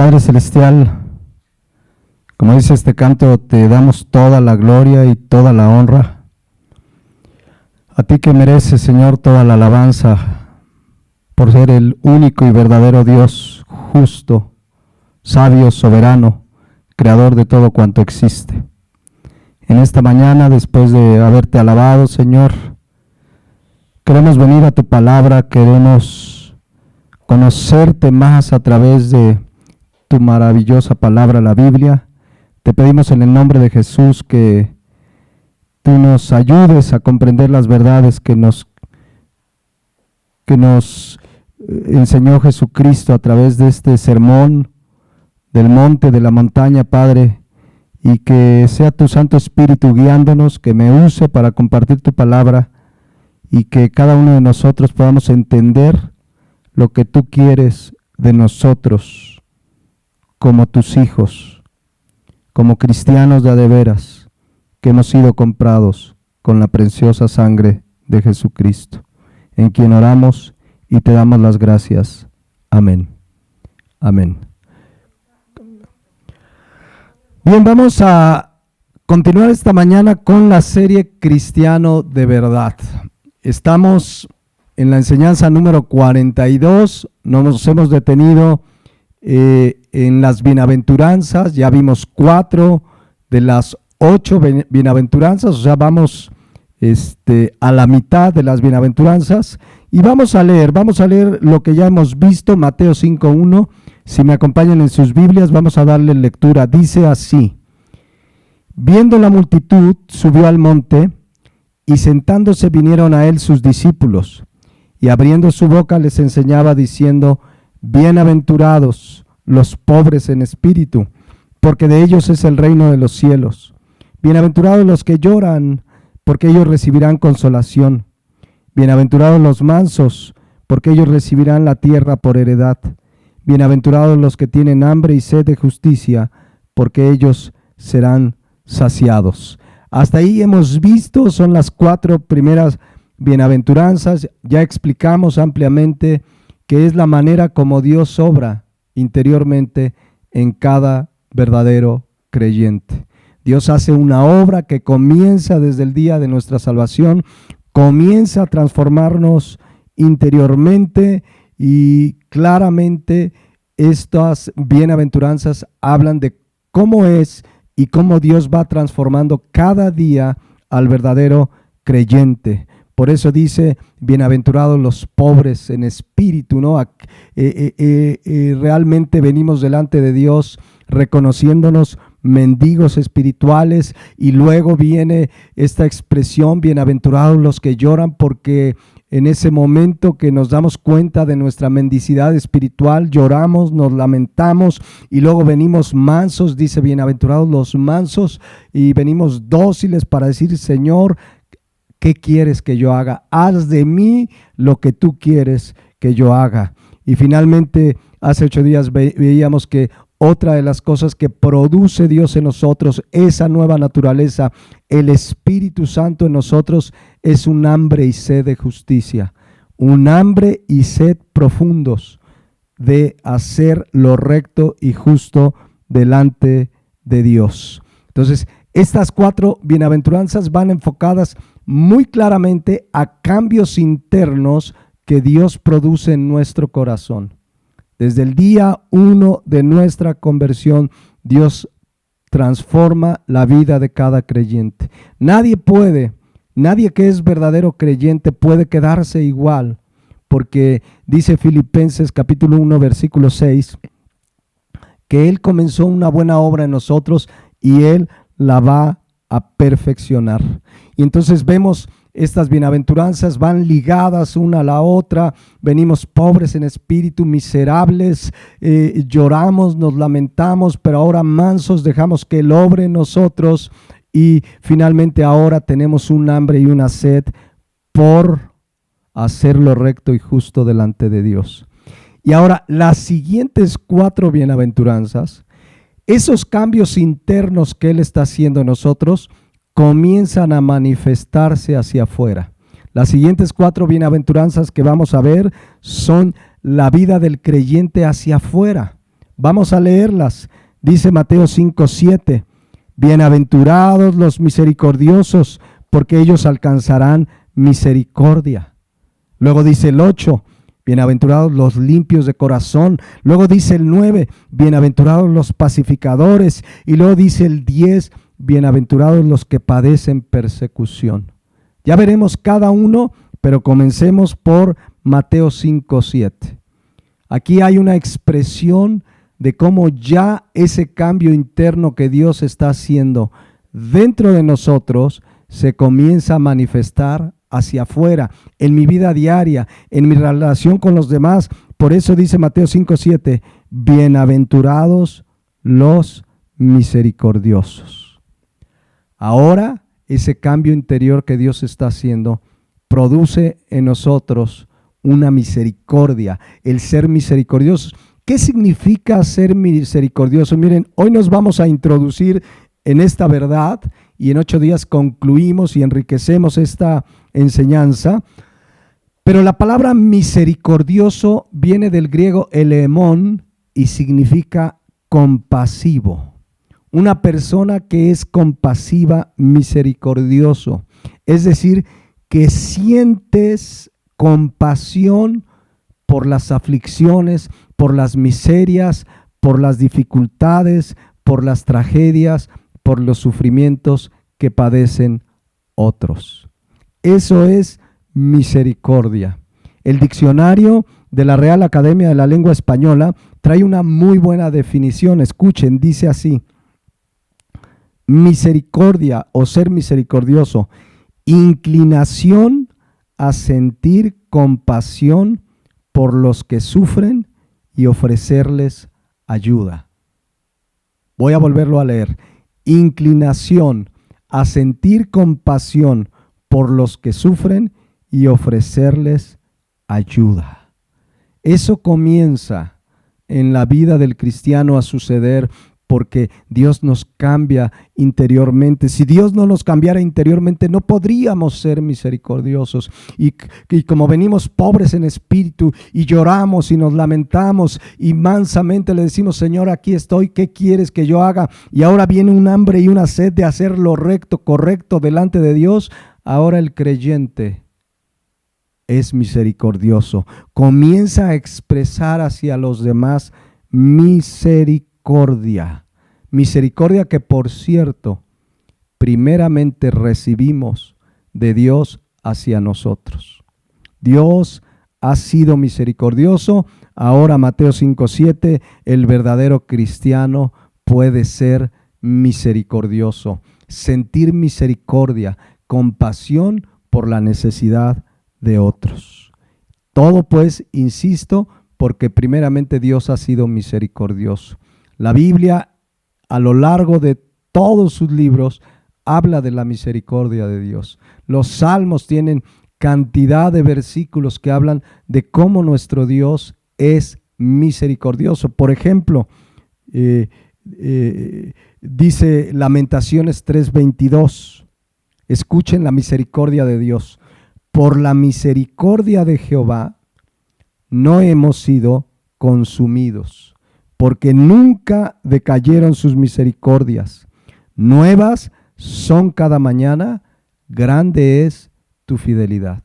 Padre Celestial, como dice este canto, te damos toda la gloria y toda la honra. A ti que mereces, Señor, toda la alabanza por ser el único y verdadero Dios, justo, sabio, soberano, creador de todo cuanto existe. En esta mañana, después de haberte alabado, Señor, queremos venir a tu palabra, queremos conocerte más a través de tu maravillosa palabra, la Biblia. Te pedimos en el nombre de Jesús que tú nos ayudes a comprender las verdades que nos enseñó Jesucristo a través de este sermón del monte, de la montaña, Padre, y que sea tu Santo Espíritu guiándonos, que me use para compartir tu palabra y que cada uno de nosotros podamos entender lo que tú quieres de nosotros como tus hijos, como cristianos de a de veras, que hemos sido comprados con la preciosa sangre de Jesucristo, en quien oramos y te damos las gracias. Amén. Amén. Bien, vamos a continuar esta mañana con la serie Cristiano de Verdad. Estamos en la enseñanza número 42, nos hemos detenido en las bienaventuranzas, ya vimos 4 de las 8 bienaventuranzas, o sea, vamos a la mitad de las bienaventuranzas y vamos a leer lo que ya hemos visto, Mateo 5:1. Si me acompañan en sus Biblias, vamos a darle lectura. Dice así: viendo la multitud, subió al monte, y sentándose vinieron a él sus discípulos, y abriendo su boca les enseñaba diciendo: bienaventurados los pobres en espíritu, porque de ellos es el reino de los cielos. Bienaventurados los que lloran, porque ellos recibirán consolación. Bienaventurados los mansos, porque ellos recibirán la tierra por heredad. Bienaventurados los que tienen hambre y sed de justicia, porque ellos serán saciados. Hasta ahí hemos visto, son las 4 primeras bienaventuranzas. Ya explicamos ampliamente que es la manera como Dios obra interiormente en cada verdadero creyente. Dios hace una obra que comienza desde el día de nuestra salvación, comienza a transformarnos interiormente, y claramente estas bienaventuranzas hablan de cómo es y cómo Dios va transformando cada día al verdadero creyente. Por eso dice, bienaventurados los pobres en espíritu, ¿no? Realmente venimos delante de Dios reconociéndonos mendigos espirituales, y luego viene esta expresión, bienaventurados los que lloran, porque en ese momento que nos damos cuenta de nuestra mendicidad espiritual, lloramos, nos lamentamos, y luego venimos mansos, dice bienaventurados los mansos, y venimos dóciles para decir: Señor, ¿qué quieres que yo haga? Haz de mí lo que tú quieres que yo haga. Y finalmente, hace 8 días veíamos que otra de las cosas que produce Dios en nosotros, esa nueva naturaleza, el Espíritu Santo en nosotros, es un hambre y sed de justicia, un hambre y sed profundos de hacer lo recto y justo delante de Dios. Entonces, estas 4 bienaventuranzas van enfocadas muy claramente a cambios internos que Dios produce en nuestro corazón. Desde el día 1 de nuestra conversión, Dios transforma la vida de cada creyente. Nadie que es verdadero creyente puede quedarse igual, porque dice Filipenses capítulo 1, versículo 6, que Él comenzó una buena obra en nosotros y Él la va a perfeccionar. Y entonces vemos estas bienaventuranzas van ligadas una a la otra. Venimos pobres en espíritu, miserables, lloramos, nos lamentamos, pero ahora mansos dejamos que Él obre en nosotros, y finalmente ahora tenemos un hambre y una sed por hacer lo recto y justo delante de Dios. Y ahora las siguientes 4 bienaventuranzas, esos cambios internos que Él está haciendo en nosotros, comienzan a manifestarse hacia afuera. Las siguientes 4 bienaventuranzas que vamos a ver son la vida del creyente hacia afuera. Vamos a leerlas. Dice Mateo 5:7, bienaventurados los misericordiosos, porque ellos alcanzarán misericordia. Luego dice el 8, bienaventurados los limpios de corazón. Luego dice el 9, bienaventurados los pacificadores. Y luego dice el 10, bienaventurados los que padecen persecución. Ya veremos cada uno, pero comencemos por Mateo 5:7. Aquí hay una expresión de cómo ya ese cambio interno que Dios está haciendo dentro de nosotros se comienza a manifestar hacia afuera, en mi vida diaria, en mi relación con los demás. Por eso dice Mateo 5:7, bienaventurados los misericordiosos. Ahora, ese cambio interior que Dios está haciendo produce en nosotros una misericordia, el ser misericordiosos. ¿Qué significa ser misericordioso? Miren, hoy nos vamos a introducir en esta verdad y en 8 días concluimos y enriquecemos esta enseñanza. Pero la palabra misericordioso viene del griego eleemón y significa compasivo. Una persona que es compasiva, misericordioso. Es decir, que sientes compasión por las aflicciones, por las miserias, por las dificultades, por las tragedias, por los sufrimientos que padecen otros. Eso es misericordia. El diccionario de la Real Academia de la Lengua Española trae una muy buena definición. Escuchen, dice así: misericordia o ser misericordioso, inclinación a sentir compasión por los que sufren y ofrecerles ayuda. Voy a volverlo a leer. Inclinación a sentir compasión por los que sufren y ofrecerles ayuda. Eso comienza en la vida del cristiano a suceder porque Dios nos cambia interiormente. Si Dios no nos cambiara interiormente, no podríamos ser misericordiosos. Y como venimos pobres en espíritu y lloramos y nos lamentamos y mansamente le decimos: Señor, aquí estoy, ¿qué quieres que yo haga? Y ahora viene un hambre y una sed de hacer lo recto, correcto delante de Dios. Ahora el creyente es misericordioso. Comienza a expresar hacia los demás misericordia. Misericordia que, por cierto, primeramente recibimos de Dios hacia nosotros. Dios ha sido misericordioso. Ahora Mateo 5:7, el verdadero cristiano puede ser misericordioso, sentir misericordia, compasión por la necesidad de otros. Todo pues, insisto, porque primeramente Dios ha sido misericordioso. La Biblia, a lo largo de todos sus libros, habla de la misericordia de Dios. Los salmos tienen cantidad de versículos que hablan de cómo nuestro Dios es misericordioso. Por ejemplo, dice Lamentaciones 3:22, escuchen la misericordia de Dios. Por la misericordia de Jehová no hemos sido consumidos, porque nunca decayeron sus misericordias. Nuevas son cada mañana, grande es tu fidelidad.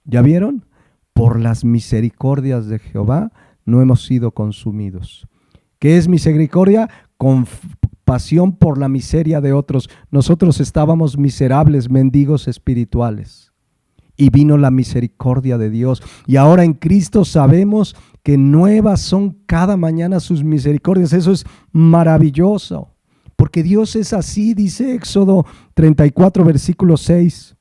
¿Ya vieron? Por las misericordias de Jehová no hemos sido consumidos. ¿Qué es misericordia? Compasión por la miseria de otros. Nosotros estábamos miserables, mendigos espirituales, y vino la misericordia de Dios. Y ahora en Cristo sabemos que nuevas son cada mañana sus misericordias. Eso es maravilloso, porque Dios es así. Dice Éxodo 34, versículo 6.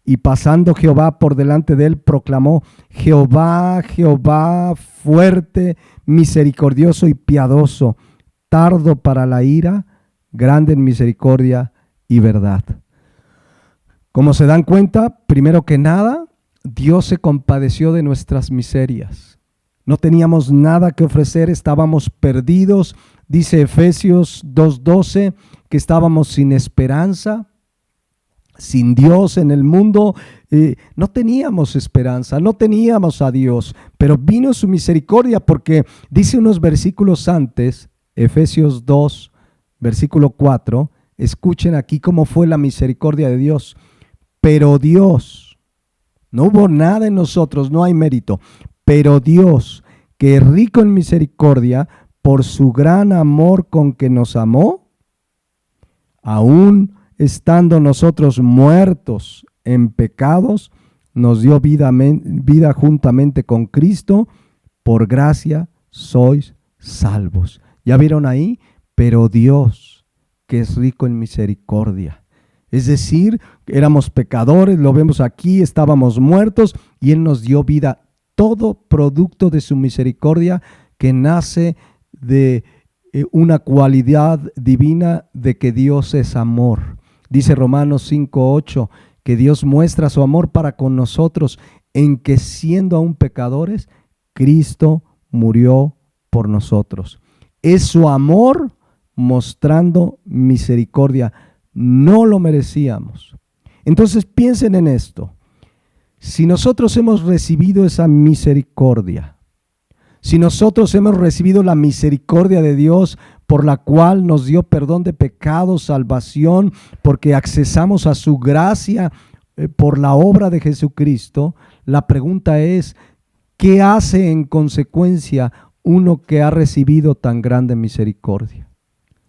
Y pasando Jehová por delante de él, proclamó: Jehová, Jehová, fuerte, misericordioso y piadoso, tardo para la ira, grande en misericordia y verdad. Como se dan cuenta, primero que nada, Dios se compadeció de nuestras miserias. No teníamos nada que ofrecer, estábamos perdidos. Dice Efesios 2:12 que estábamos sin esperanza. Sin Dios en el mundo no teníamos esperanza, no teníamos a Dios, pero vino su misericordia porque dice unos versículos antes, Efesios 2, versículo 4, escuchen aquí cómo fue la misericordia de Dios. Pero Dios, no hubo nada en nosotros, no hay mérito, pero Dios, que es rico en misericordia, por su gran amor con que nos amó, aún estando nosotros muertos en pecados, nos dio vida juntamente con Cristo, por gracia sois salvos. ¿Ya vieron ahí? Pero Dios, que es rico en misericordia. Es decir, éramos pecadores, lo vemos aquí, estábamos muertos y Él nos dio vida. Todo producto de su misericordia que nace de una cualidad divina de que Dios es amor. Dice Romanos 5:8 que Dios muestra su amor para con nosotros en que siendo aún pecadores, Cristo murió por nosotros. Es su amor mostrando misericordia. No lo merecíamos. Entonces piensen en esto. Si nosotros hemos recibido esa misericordia, si nosotros hemos recibido la misericordia de Dios por la cual nos dio perdón de pecados, salvación, porque accesamos a su gracia por la obra de Jesucristo, la pregunta es, ¿qué hace en consecuencia uno que ha recibido tan grande misericordia?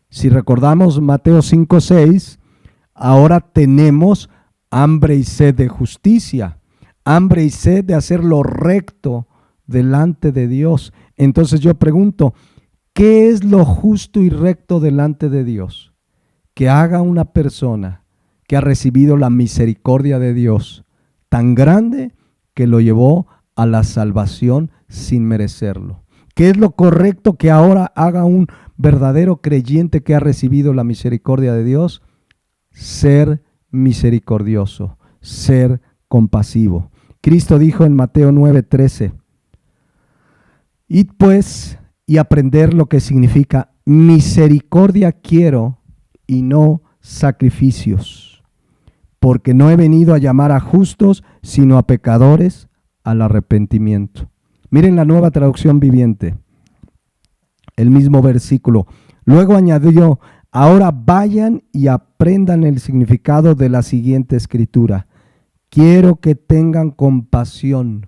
Si recordamos Mateo 5:6, ahora tenemos hambre y sed de justicia, hambre y sed de hacer lo recto delante de Dios. Entonces yo pregunto, ¿qué es lo justo y recto delante de Dios? Que haga una persona que ha recibido la misericordia de Dios tan grande que lo llevó a la salvación sin merecerlo. ¿Qué es lo correcto que ahora haga un verdadero creyente que ha recibido la misericordia de Dios? Ser misericordioso, ser compasivo. Cristo dijo en Mateo 9:13, id pues y aprender lo que significa misericordia quiero y no sacrificios, porque no he venido a llamar a justos, sino a pecadores al arrepentimiento. Miren la Nueva Traducción Viviente, el mismo versículo. Luego añadió, ahora vayan y aprendan el significado de la siguiente escritura. Quiero que tengan compasión,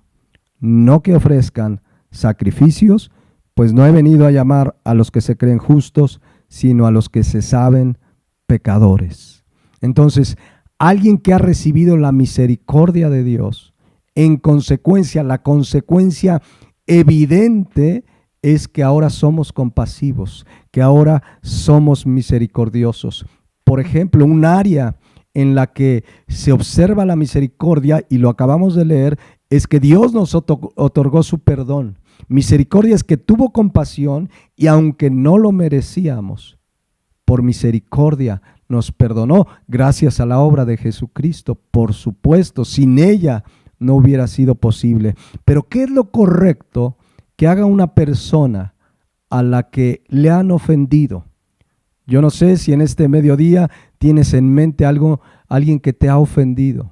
no que ofrezcan sacrificios, pues no he venido a llamar a los que se creen justos, sino a los que se saben pecadores. Entonces, alguien que ha recibido la misericordia de Dios, en consecuencia, la consecuencia evidente es que ahora somos compasivos, que ahora somos misericordiosos. Por ejemplo, un área en la que se observa la misericordia, y lo acabamos de leer, es que Dios nos otorgó su perdón. Misericordia es que tuvo compasión y aunque no lo merecíamos, por misericordia nos perdonó gracias a la obra de Jesucristo. Por supuesto, sin ella no hubiera sido posible. Pero ¿qué es lo correcto que haga una persona a la que le han ofendido? Yo no sé si en este mediodía tienes en mente alguien que te ha ofendido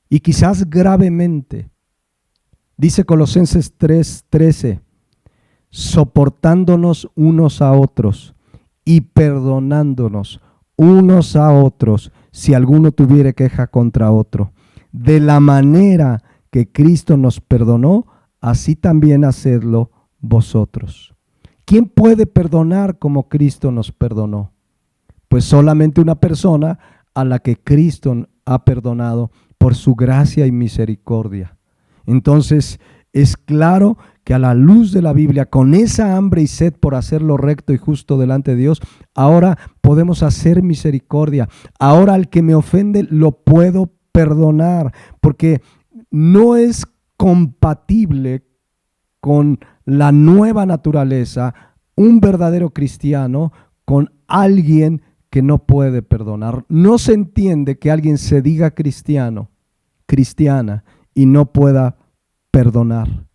y quizás gravemente. Dice Colosenses 3:13, soportándonos unos a otros y perdonándonos unos a otros si alguno tuviere queja contra otro. De la manera que Cristo nos perdonó, así también hacedlo vosotros. ¿Quién puede perdonar como Cristo nos perdonó? Pues solamente una persona a la que Cristo ha perdonado por su gracia y misericordia. Entonces, es claro que a la luz de la Biblia, con esa hambre y sed por hacer lo recto y justo delante de Dios, ahora podemos hacer misericordia. Ahora al que me ofende lo puedo perdonar, porque no es compatible con la nueva naturaleza un verdadero cristiano con alguien que no puede perdonar. No se entiende que alguien se diga cristiano, cristiana, y no pueda perdonar.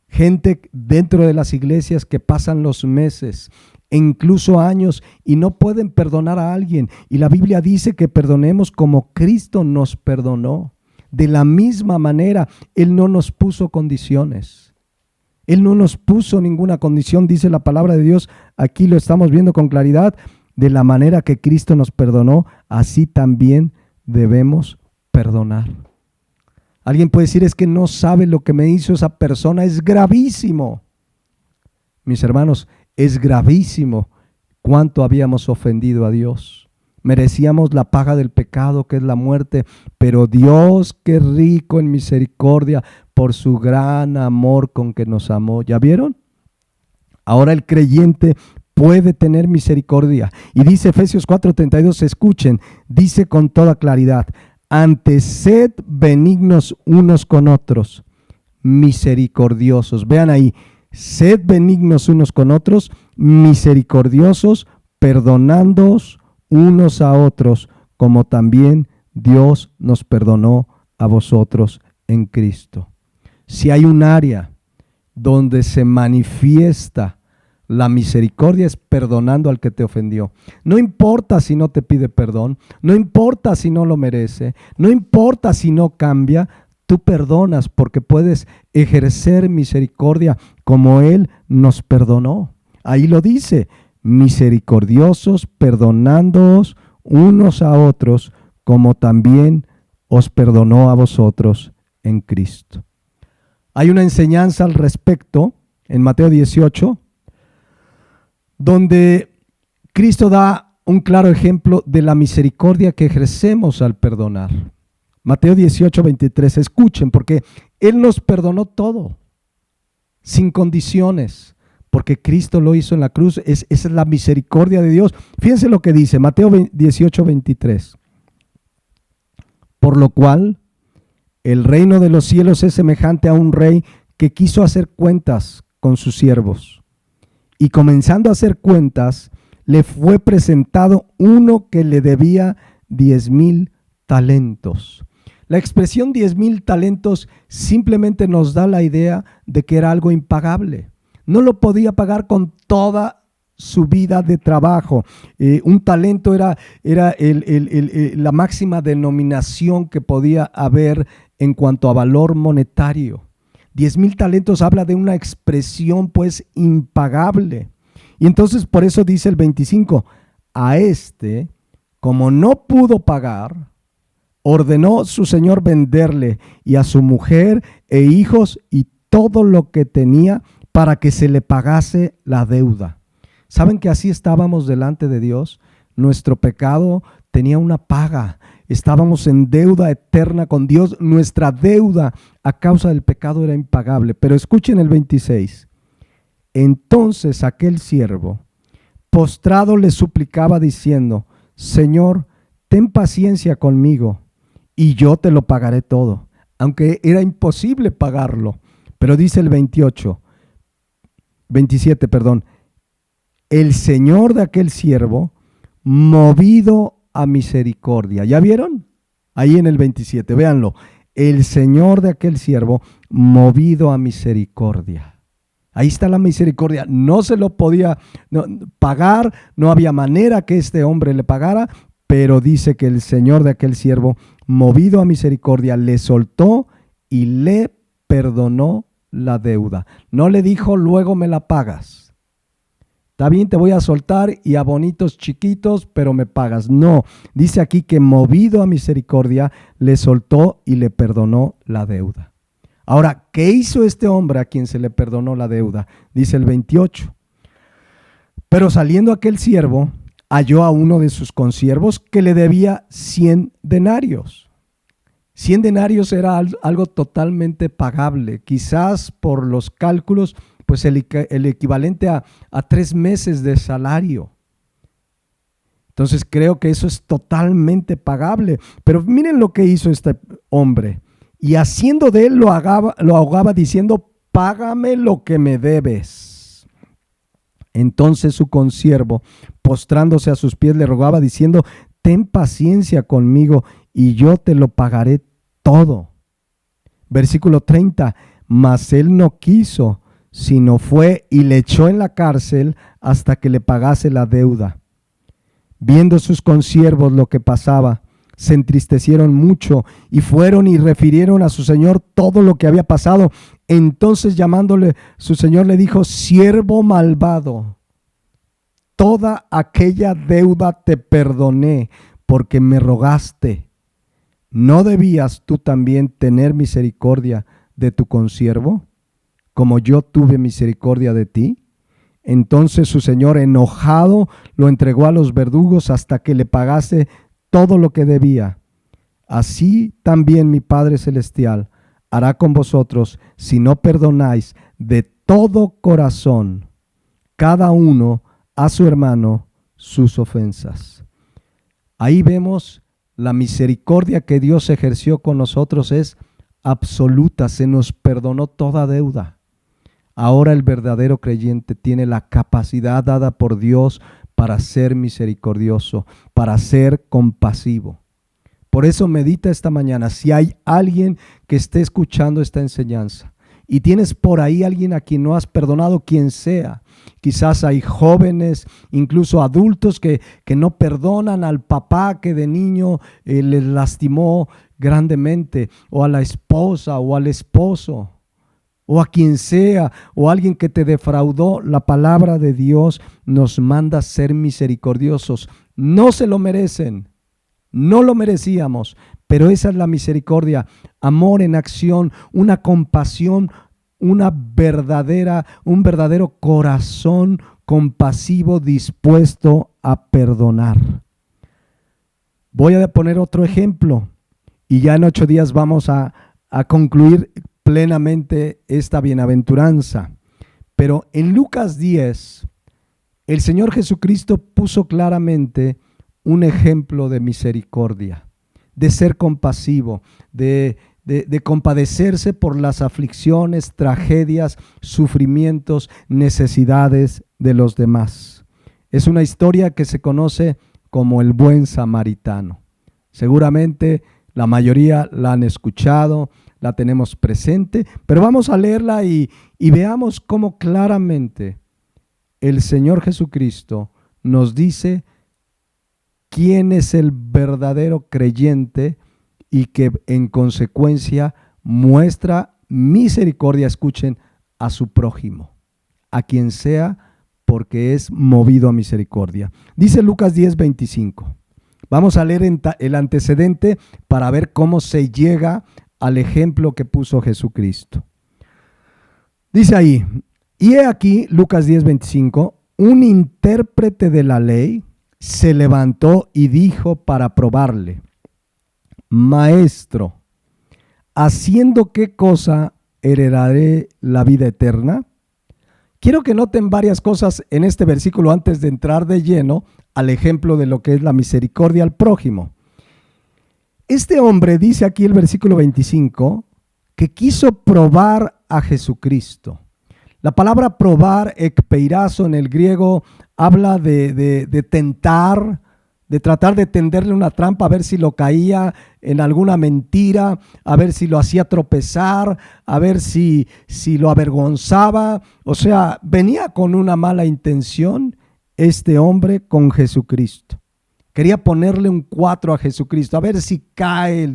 Gente dentro de las iglesias que pasan los meses e incluso años y no pueden perdonar a alguien. Y la Biblia dice que perdonemos como Cristo nos perdonó. De la misma manera, Él no nos puso condiciones. Él no nos puso ninguna condición, dice la palabra de Dios. Aquí lo estamos viendo con claridad. De la manera que Cristo nos perdonó, así también debemos perdonar. Alguien puede decir, es que no sabe lo que me hizo esa persona. Es gravísimo. Mis hermanos, es gravísimo cuánto habíamos ofendido a Dios. Merecíamos la paga del pecado, que es la muerte, pero Dios, que es rico en misericordia, por su gran amor con que nos amó. ¿Ya vieron? Ahora el creyente puede tener misericordia. Y dice Efesios 4:32, escuchen, dice con toda claridad, antes sed benignos unos con otros, misericordiosos. Vean ahí, sed benignos unos con otros, misericordiosos, perdonándoos unos a otros, como también Dios nos perdonó a vosotros en Cristo. Si hay un área donde se manifiesta la misericordia, es perdonando al que te ofendió. No importa si no te pide perdón, no importa si no lo merece, no importa si no cambia, tú perdonas porque puedes ejercer misericordia como Él nos perdonó. Ahí lo dice, misericordiosos, perdonándoos unos a otros, como también os perdonó a vosotros en Cristo. Hay una enseñanza al respecto en Mateo 18, donde Cristo da un claro ejemplo de la misericordia que ejercemos al perdonar. Mateo 18:23, escuchen, porque Él nos perdonó todo, sin condiciones, porque Cristo lo hizo en la cruz. Esa es la misericordia de Dios. Fíjense lo que dice Mateo 18:23. Por lo cual, el reino de los cielos es semejante a un rey que quiso hacer cuentas con sus siervos. Y comenzando a hacer cuentas, le fue presentado uno que le debía 10,000 talentos. La expresión 10,000 talentos simplemente nos da la idea de que era algo impagable. No lo podía pagar con toda su vida de trabajo. Un talento era la máxima denominación que podía haber en cuanto a valor monetario. 10,000 talentos habla de una expresión pues impagable. Y entonces por eso dice el 25, a este, como no pudo pagar, ordenó su señor venderle y a su mujer e hijos y todo lo que tenía para que se le pagase la deuda. ¿Saben que así estábamos delante de Dios? Nuestro pecado tenía una paga. Estábamos en deuda eterna con Dios. Nuestra deuda a causa del pecado era impagable. Pero escuchen el 26. Entonces aquel siervo, postrado, le suplicaba diciendo, Señor, ten paciencia conmigo y yo te lo pagaré todo. Aunque era imposible pagarlo. Pero dice el 27, el Señor de aquel siervo, movido a misericordia. ¿Ya vieron? Ahí en el 27, véanlo. El Señor de aquel siervo, movido a misericordia. Ahí está la misericordia. No se lo podía pagar, no había manera que este hombre le pagara, pero dice que el Señor de aquel siervo, movido a misericordia, le soltó y le perdonó la deuda. No le dijo, luego me la pagas. Está bien, te voy a soltar y a bonitos chiquitos, pero me pagas. No, dice aquí que movido a misericordia, le soltó y le perdonó la deuda. Ahora, ¿qué hizo este hombre a quien se le perdonó la deuda? Dice el 28. Pero saliendo aquel siervo, halló a uno de sus consiervos que le debía 100 denarios. 100 denarios era algo totalmente pagable. Quizás por los cálculos, pues el equivalente a 3 meses de salario. Entonces creo que eso es totalmente pagable. Pero miren lo que hizo este hombre. Y haciendo de él lo ahogaba diciendo, págame lo que me debes. Entonces su consiervo, postrándose a sus pies, le rogaba diciendo, ten paciencia conmigo y yo te lo pagaré todo. Versículo 30, mas él no quiso, sino fue y le echó en la cárcel hasta que le pagase la deuda. Viendo sus consiervos lo que pasaba, se entristecieron mucho y fueron y refirieron a su señor todo lo que había pasado. Entonces, llamándole, su señor le dijo: siervo malvado, toda aquella deuda te perdoné porque me rogaste. ¿No debías tú también tener misericordia de tu consiervo, como yo tuve misericordia de ti? Entonces su señor, enojado, lo entregó a los verdugos hasta que le pagase todo lo que debía. Así también mi Padre Celestial hará con vosotros si no perdonáis de todo corazón cada uno a su hermano sus ofensas. Ahí vemos la misericordia que Dios ejerció con nosotros es absoluta, se nos perdonó toda deuda. Ahora el verdadero creyente tiene la capacidad dada por Dios para ser misericordioso, para ser compasivo. Por eso medita esta mañana, si hay alguien que esté escuchando esta enseñanza y tienes por ahí alguien a quien no has perdonado, quien sea, quizás hay jóvenes, incluso adultos que no perdonan al papá que de niño les lastimó grandemente, o a la esposa o al esposo, o a quien sea, o alguien que te defraudó. La palabra de Dios nos manda ser misericordiosos. No se lo merecen, no lo merecíamos, pero esa es la misericordia, amor en acción, una compasión, un verdadero corazón compasivo dispuesto a perdonar. Voy a poner otro ejemplo y ya en 8 días vamos a concluir plenamente esta bienaventuranza. Pero en Lucas 10, el Señor Jesucristo puso claramente un ejemplo de misericordia, de ser compasivo, de compadecerse por las aflicciones, tragedias, sufrimientos, necesidades de los demás. Es una historia que se conoce como el buen samaritano. Seguramente la mayoría la han escuchado, la tenemos presente, pero vamos a leerla y veamos cómo claramente el Señor Jesucristo nos dice quién es el verdadero creyente y que en consecuencia muestra misericordia, escuchen, a su prójimo, a quien sea, porque es movido a misericordia. Dice Lucas 10:25. Vamos a leer el antecedente para ver cómo se llega al ejemplo que puso Jesucristo. Dice ahí, y he aquí, Lucas 10:25, un intérprete de la ley se levantó y dijo para probarle: Maestro, ¿haciendo qué cosa heredaré la vida eterna? Quiero que noten varias cosas en este versículo antes de entrar de lleno al ejemplo de lo que es la misericordia al prójimo. Este hombre, dice aquí el versículo 25, que quiso probar a Jesucristo. La palabra probar, ekpeirazo en el griego, habla de tentar, de tratar de tenderle una trampa, a ver si lo caía en alguna mentira, a ver si lo hacía tropezar, a ver si lo avergonzaba. O sea, venía con una mala intención este hombre con Jesucristo. Quería ponerle un 4 a Jesucristo, a ver si cae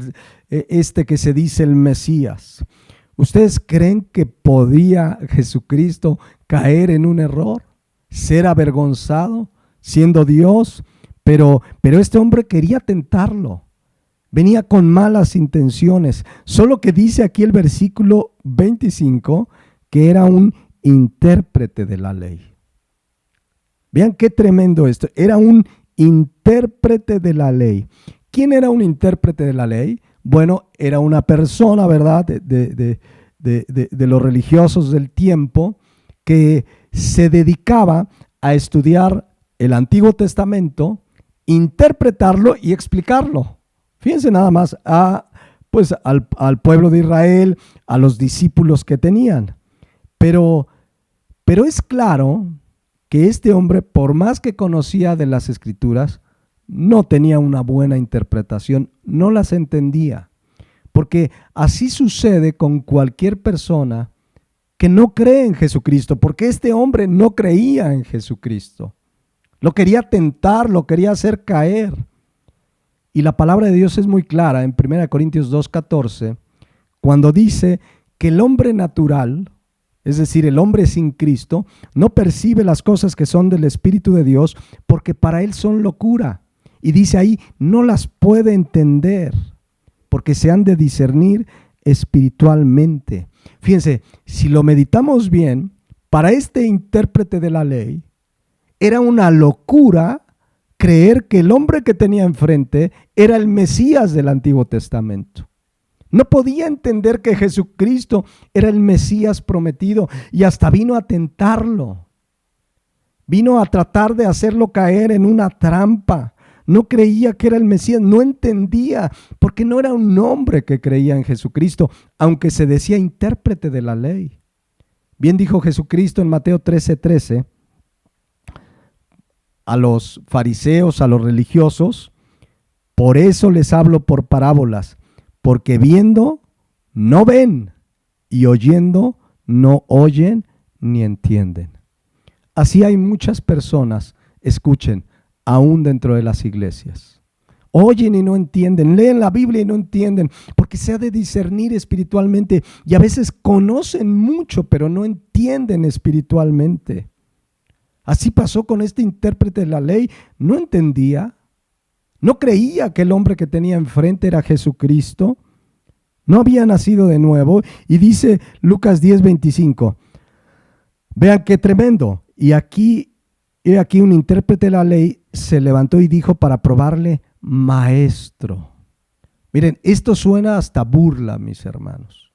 este que se dice el Mesías. ¿Ustedes creen que podía Jesucristo caer en un error? ¿Ser avergonzado siendo Dios? Pero este hombre quería tentarlo. Venía con malas intenciones. Solo que dice aquí el versículo 25 que era un intérprete de la ley. Vean qué tremendo esto. Era un intérprete de la ley. ¿Quién era un intérprete de la ley? Bueno, era una persona, ¿verdad?, de los religiosos del tiempo que se dedicaba a estudiar el Antiguo Testamento, interpretarlo y explicarlo. Fíjense nada más al pueblo de Israel, a los discípulos que tenían. Pero es claro que este hombre, por más que conocía de las Escrituras, no tenía una buena interpretación, no las entendía. Porque así sucede con cualquier persona que no cree en Jesucristo, porque este hombre no creía en Jesucristo. Lo quería tentar, lo quería hacer caer. Y la palabra de Dios es muy clara en 1 Corintios 2:14, cuando dice que el hombre natural, es decir, el hombre sin Cristo, no percibe las cosas que son del Espíritu de Dios, porque para él son locura. Y dice ahí, no las puede entender, porque se han de discernir espiritualmente. Fíjense, si lo meditamos bien, para este intérprete de la ley, era una locura creer que el hombre que tenía enfrente era el Mesías del Antiguo Testamento. No podía entender que Jesucristo era el Mesías prometido y hasta vino a tentarlo. Vino a tratar de hacerlo caer en una trampa. No creía que era el Mesías, no entendía, porque no era un hombre que creía en Jesucristo, aunque se decía intérprete de la ley. Bien dijo Jesucristo en Mateo 13:13 a los fariseos, a los religiosos: por eso les hablo por parábolas, porque viendo no ven y oyendo no oyen ni entienden. Así hay muchas personas, escuchen, aún dentro de las iglesias. Oyen y no entienden, leen la Biblia y no entienden, porque se ha de discernir espiritualmente y a veces conocen mucho, pero no entienden espiritualmente. Así pasó con este intérprete de la ley, no entendía, no creía que el hombre que tenía enfrente era Jesucristo, no había nacido de nuevo, y dice Lucas 10:25, vean qué tremendo, y aquí un intérprete de la ley se levantó y dijo para probarle: maestro. Miren, esto suena hasta burla, mis hermanos.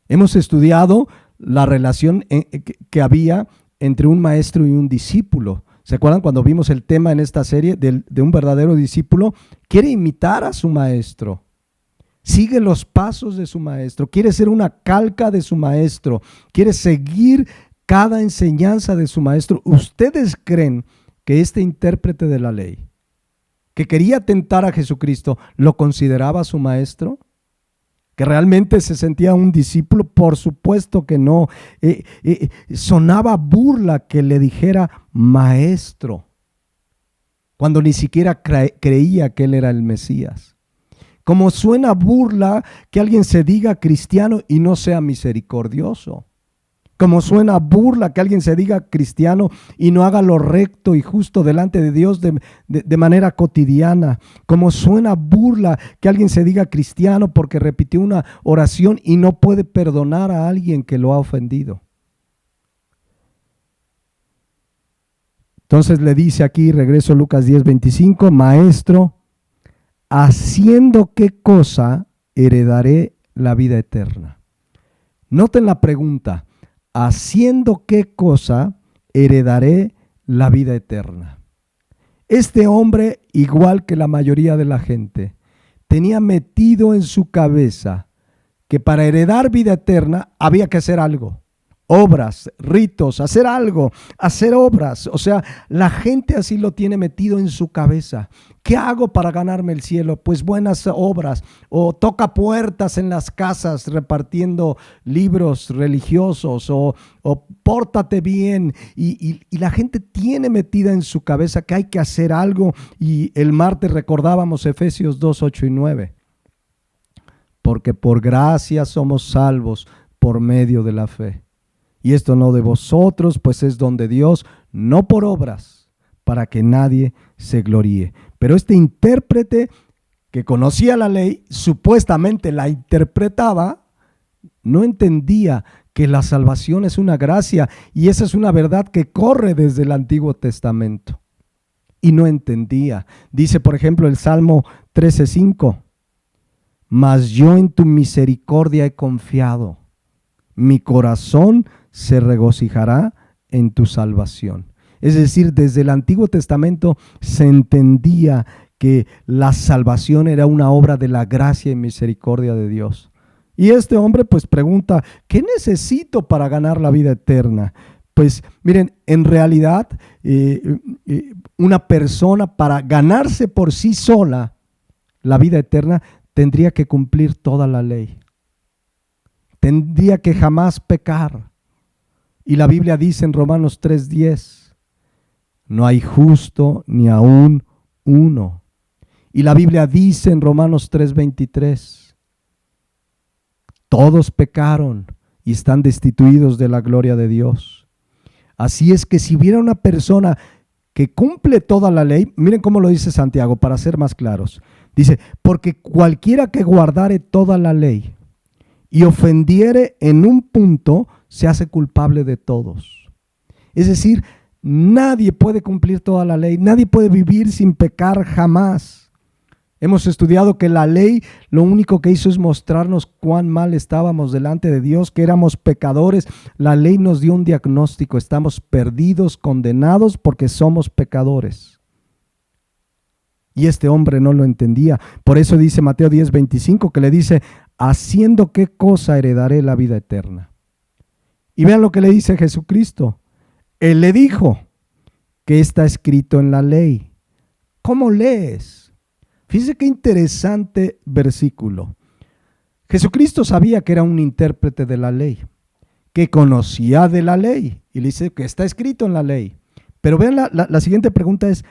Hemos estudiado la relación que había entre un maestro y un discípulo. ¿Se acuerdan cuando vimos el tema en esta serie de un verdadero discípulo? Quiere imitar a su maestro, sigue los pasos de su maestro, quiere ser una calca de su maestro, quiere seguir cada enseñanza de su maestro. ¿Ustedes creen que este intérprete de la ley, que quería tentar a Jesucristo, lo consideraba su maestro? ¿Que realmente se sentía un discípulo? Por supuesto que no. Sonaba burla que le dijera maestro, cuando ni siquiera creía que él era el Mesías. Como suena burla que alguien se diga cristiano y no sea misericordioso. Como suena burla que alguien se diga cristiano y no haga lo recto y justo delante de Dios de manera cotidiana. Como suena burla que alguien se diga cristiano porque repitió una oración y no puede perdonar a alguien que lo ha ofendido. Entonces le dice aquí, regreso a Lucas 10:25, maestro, ¿haciendo qué cosa heredaré la vida eterna? Noten la pregunta. ¿Haciendo qué cosa heredaré la vida eterna? Este hombre, igual que la mayoría de la gente, tenía metido en su cabeza que para heredar vida eterna había que hacer algo. Obras, ritos, hacer algo, hacer obras. O sea, la gente así lo tiene metido en su cabeza. ¿Qué hago para ganarme el cielo? Pues buenas obras. O toca puertas en las casas repartiendo libros religiosos. O pórtate bien. Y la gente tiene metida en su cabeza que hay que hacer algo. Y el martes recordábamos Efesios 2:8 y 9. Porque por gracia somos salvos por medio de la fe. Y esto no de vosotros, pues es don de Dios, no por obras, para que nadie se gloríe. Pero este intérprete que conocía la ley, supuestamente la interpretaba, no entendía que la salvación es una gracia y esa es una verdad que corre desde el Antiguo Testamento. Y no entendía. Dice, por ejemplo, el Salmo 13:5, mas yo en tu misericordia he confiado, mi corazón se regocijará en tu salvación. Es decir, desde el Antiguo Testamento se entendía que la salvación era una obra de la gracia y misericordia de Dios. Y este hombre pues pregunta, ¿qué necesito para ganar la vida eterna? Pues miren, en realidad una persona para ganarse por sí sola la vida eterna tendría que cumplir toda la ley. Tendría que jamás pecar. Y la Biblia dice en Romanos 3:10, no hay justo ni aún uno. Y la Biblia dice en Romanos 3:23, todos pecaron y están destituidos de la gloria de Dios. Así es que si hubiera una persona que cumple toda la ley, miren cómo lo dice Santiago para ser más claros. Dice, porque cualquiera que guardare toda la ley y ofendiere en un punto, se hace culpable de todos. Es decir, nadie puede cumplir toda la ley, nadie puede vivir sin pecar jamás. Hemos estudiado que la ley lo único que hizo es mostrarnos cuán mal estábamos delante de Dios, que éramos pecadores. La ley nos dio un diagnóstico, estamos perdidos, condenados porque somos pecadores. Y este hombre no lo entendía. Por eso dice Mateo 10:25 que le dice, ¿haciendo qué cosa heredaré la vida eterna? Y vean lo que le dice Jesucristo. Él le dijo, ¿qué está escrito en la ley? ¿Cómo lees? Fíjense qué interesante versículo. Jesucristo sabía que era un intérprete de la ley, que conocía de la ley. Y le dice que está escrito en la ley. Pero vean, la siguiente pregunta es,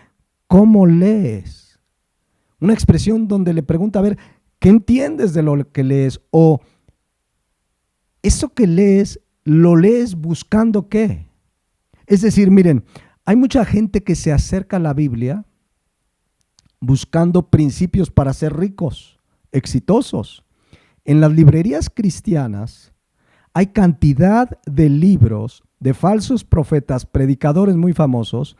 ¿cómo lees? Una expresión donde le pregunta, a ver, ¿qué entiendes de lo que lees? O eso que lees, ¿lo lees buscando qué? Es decir, miren, hay mucha gente que se acerca a la Biblia buscando principios para ser ricos, exitosos. En las librerías cristianas hay cantidad de libros de falsos profetas, predicadores muy famosos,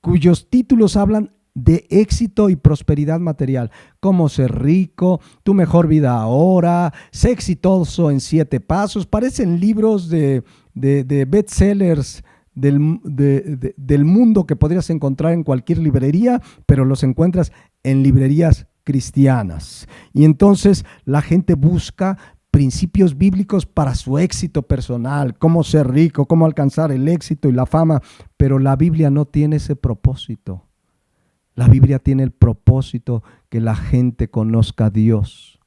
cuyos títulos hablan de éxito y prosperidad material. Cómo ser rico, tu mejor vida ahora, sé exitoso en 7 pasos. Parecen libros de bestsellers del mundo que podrías encontrar en cualquier librería, pero los encuentras en librerías cristianas. Y entonces la gente busca principios bíblicos para su éxito personal, cómo ser rico, cómo alcanzar el éxito y la fama, pero la Biblia no tiene ese propósito. La Biblia tiene el propósito que la gente conozca a Dios,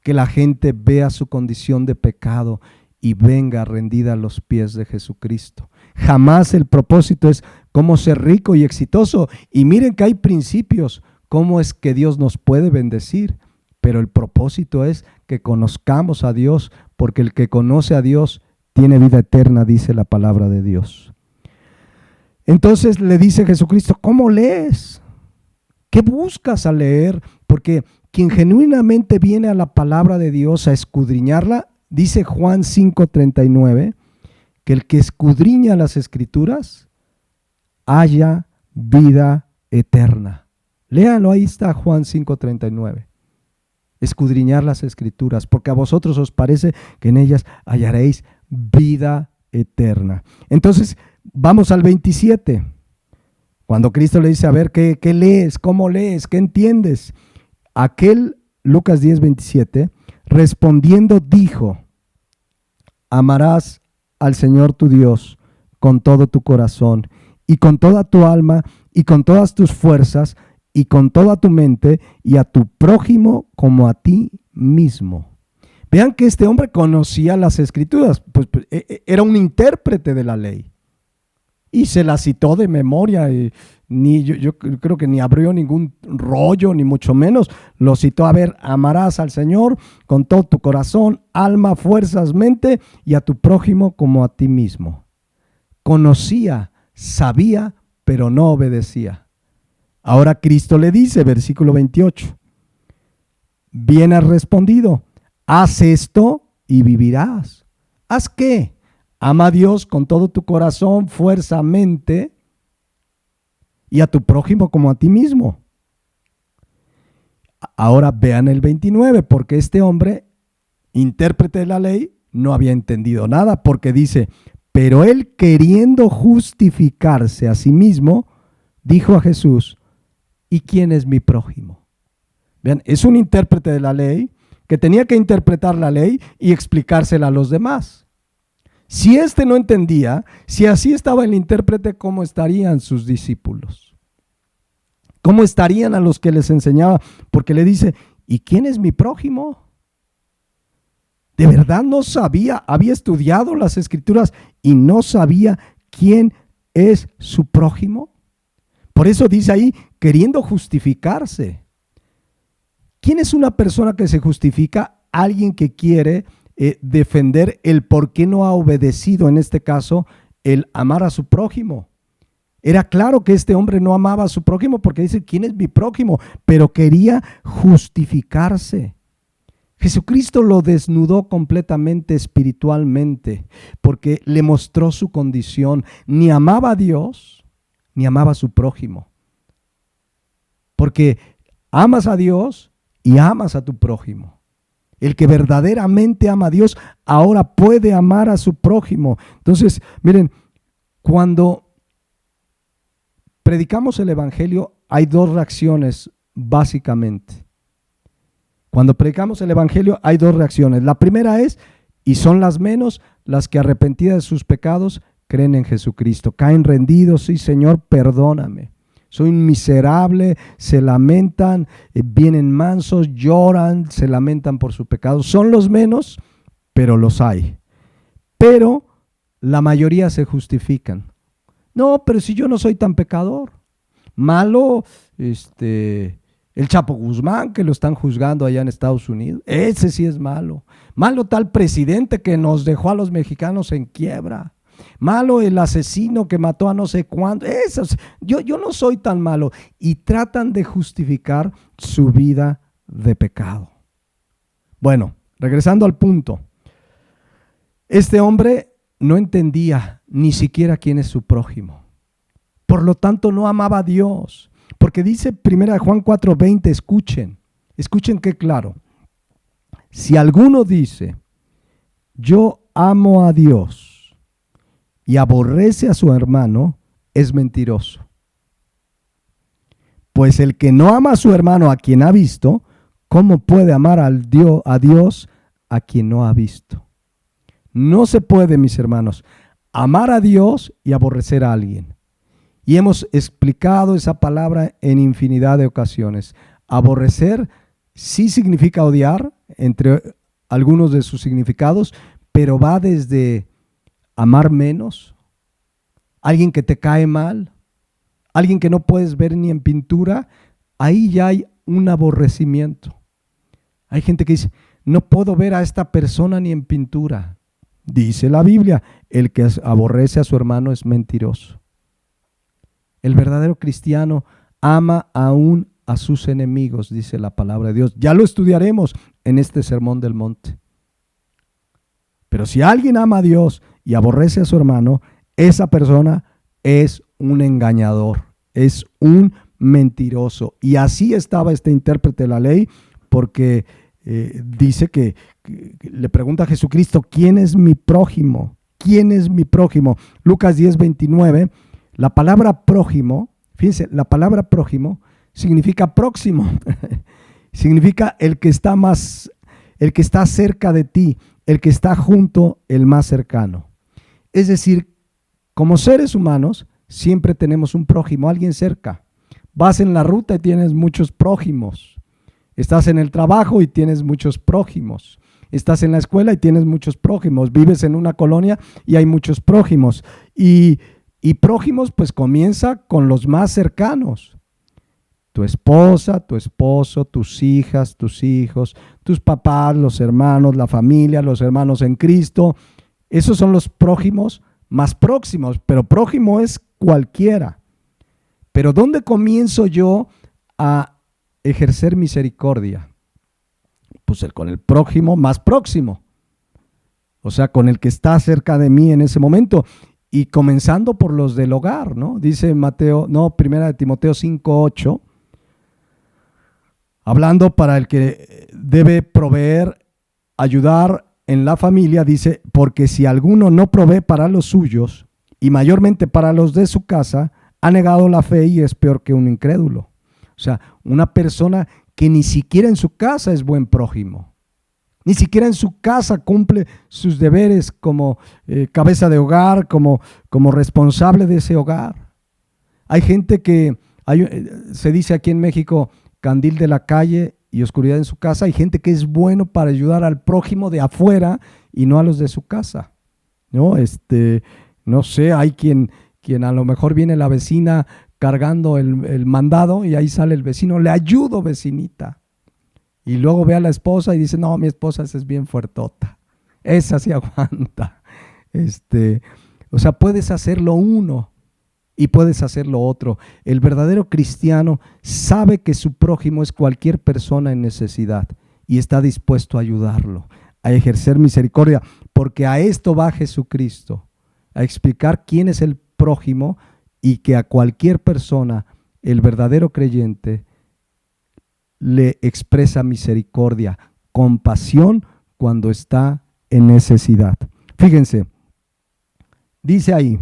que la gente vea su condición de pecado y venga rendida a los pies de Jesucristo. Jamás el propósito es cómo ser rico y exitoso. Y miren que hay principios, cómo es que Dios nos puede bendecir. Pero el propósito es que conozcamos a Dios, porque el que conoce a Dios tiene vida eterna, dice la palabra de Dios. Entonces le dice Jesucristo, ¿cómo lees? ¿Qué buscas al leer? Porque quien genuinamente viene a la palabra de Dios a escudriñarla, dice Juan 5:39, que el que escudriña las Escrituras haya vida eterna. Léanlo, ahí está Juan 5:39. Escudriñar las Escrituras, porque a vosotros os parece que en ellas hallaréis vida eterna. Entonces, vamos al 27. Cuando Cristo le dice, a ver, ¿qué lees? ¿Cómo lees? ¿Qué entiendes? Aquel, Lucas 10:27, respondiendo dijo, amarás al Señor tu Dios con todo tu corazón y con toda tu alma y con todas tus fuerzas y con toda tu mente y a tu prójimo como a ti mismo. Vean que este hombre conocía las Escrituras, pues era un intérprete de la ley y se la citó de memoria. Yo creo que ni abrió ningún rollo, ni mucho menos. Lo citó, a ver, amarás al Señor con todo tu corazón, alma, fuerzas, mente y a tu prójimo como a ti mismo. Conocía, sabía, pero no obedecía. Ahora Cristo le dice, versículo 28, bien has respondido, haz esto y vivirás. ¿Haz qué? Ama a Dios con todo tu corazón, fuerza, mente y a tu prójimo como a ti mismo. Ahora vean el 29, porque este hombre, intérprete de la ley, no había entendido nada, porque dice, pero él queriendo justificarse a sí mismo, dijo a Jesús, ¿y quién es mi prójimo? Vean, es un intérprete de la ley que tenía que interpretar la ley y explicársela a los demás. Si éste no entendía, si así estaba el intérprete, ¿cómo estarían sus discípulos? ¿Cómo estarían a los que les enseñaba? Porque le dice, ¿y quién es mi prójimo? De verdad no sabía, había estudiado las Escrituras y no sabía quién es su prójimo. Por eso dice ahí, queriendo justificarse. ¿Quién es una persona que se justifica? Alguien que quiere defender el por qué no ha obedecido, en este caso, el amar a su prójimo. Era claro que este hombre no amaba a su prójimo porque dice, ¿quién es mi prójimo? Pero quería justificarse. Jesucristo lo desnudó completamente espiritualmente porque le mostró su condición. Ni amaba a Dios, ni amaba a su prójimo. Porque amas a Dios y amas a tu prójimo. El que verdaderamente ama a Dios ahora puede amar a su prójimo. Entonces, miren, cuando predicamos el evangelio hay dos reacciones básicamente. Cuando predicamos el evangelio hay dos reacciones. La primera es, y son las menos, las que arrepentidas de sus pecados creen en Jesucristo. Caen rendidos, sí Señor, perdóname. Soy un miserable, se lamentan, vienen mansos, lloran, se lamentan por su pecado. Son los menos, pero los hay. Pero la mayoría se justifican. No, pero si yo no soy tan pecador. Malo, el Chapo Guzmán, que lo están juzgando allá en Estados Unidos. Ese sí es malo. Malo tal presidente que nos dejó a los mexicanos en quiebra. Malo el asesino que mató a no sé cuánto. Yo no soy tan malo. Y tratan de justificar su vida de pecado. Bueno, regresando al punto. Este hombre no entendía ni siquiera quién es su prójimo. Por lo tanto, no amaba a Dios. Porque dice 1 Juan 4:20, escuchen qué claro. Si alguno dice, yo amo a Dios y aborrece a su hermano, es mentiroso. Pues el que no ama a su hermano a quien ha visto, ¿cómo puede amar a Dios a quien no ha visto? No se puede, mis hermanos, amar a Dios y aborrecer a alguien. Y hemos explicado esa palabra en infinidad de ocasiones. Aborrecer sí significa odiar, entre algunos de sus significados, pero va desde amar menos, alguien que te cae mal, alguien que no puedes ver ni en pintura, ahí ya hay un aborrecimiento. Hay gente que dice, no puedo ver a esta persona ni en pintura. Dice la Biblia, el que aborrece a su hermano es mentiroso. El verdadero cristiano ama aún a sus enemigos, dice la palabra de Dios. Ya lo estudiaremos en este Sermón del Monte. Pero si alguien ama a Dios y aborrece a su hermano, esa persona es un engañador, es un mentiroso. Y así estaba este intérprete de la ley, porque dice que le pregunta a Jesucristo, ¿quién es mi prójimo? ¿Quién es mi prójimo? Lucas 10:29. La palabra prójimo, fíjense, la palabra prójimo significa próximo, significa el que está cerca de ti, el que está junto, el más cercano. Es decir, como seres humanos, siempre tenemos un prójimo, alguien cerca. Vas en la ruta y tienes muchos prójimos. Estás en el trabajo y tienes muchos prójimos. Estás en la escuela y tienes muchos prójimos. Vives en una colonia y hay muchos prójimos. Y prójimos, pues comienza con los más cercanos. Tu esposa, tu esposo, tus hijas, tus hijos, tus papás, los hermanos, la familia, los hermanos en Cristo. Esos son los prójimos más próximos, pero prójimo es cualquiera. Pero ¿dónde comienzo yo a ejercer misericordia? Pues con el prójimo más próximo. O sea, con el que está cerca de mí en ese momento. Y comenzando por los del hogar, ¿no? Dice Primera de Timoteo 5:8, hablando para el que debe proveer, ayudar en la familia, dice, porque si alguno no provee para los suyos, y mayormente para los de su casa, ha negado la fe y es peor que un incrédulo. O sea, una persona que ni siquiera en su casa es buen prójimo. Ni siquiera en su casa cumple sus deberes como cabeza de hogar, como responsable de ese hogar. Hay gente que, se dice aquí en México, candil de la calle y oscuridad en su casa. Hay gente que es bueno para ayudar al prójimo de afuera y no a los de su casa, ¿no? No sé, hay quien a lo mejor viene la vecina cargando el mandado y ahí sale el vecino, le ayudo, vecinita. Y luego ve a la esposa y dice, no, mi esposa esa es bien fuertota, esa sí aguanta. O sea, puedes hacer lo uno y puedes hacer lo otro. El verdadero cristiano sabe que su prójimo es cualquier persona en necesidad y está dispuesto a ayudarlo, a ejercer misericordia, porque a esto va Jesucristo, a explicar quién es el prójimo y que a cualquier persona, el verdadero creyente, le expresa misericordia, compasión cuando está en necesidad. Fíjense, dice ahí,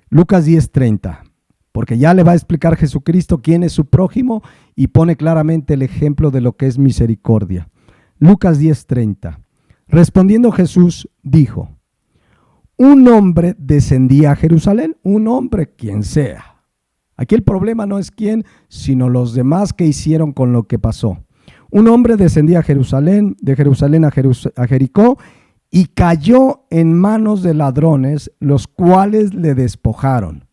Lucas 10:30, porque ya le va a explicar Jesucristo quién es su prójimo y pone claramente el ejemplo de lo que es misericordia. Lucas 10:30, respondiendo Jesús dijo, un hombre descendía a Jerusalén, un hombre quien sea. Aquí el problema no es quién, sino los demás que hicieron con lo que pasó. Un hombre descendía a Jerusalén, de Jerusalén a Jericó, y cayó en manos de ladrones, los cuales le despojaron,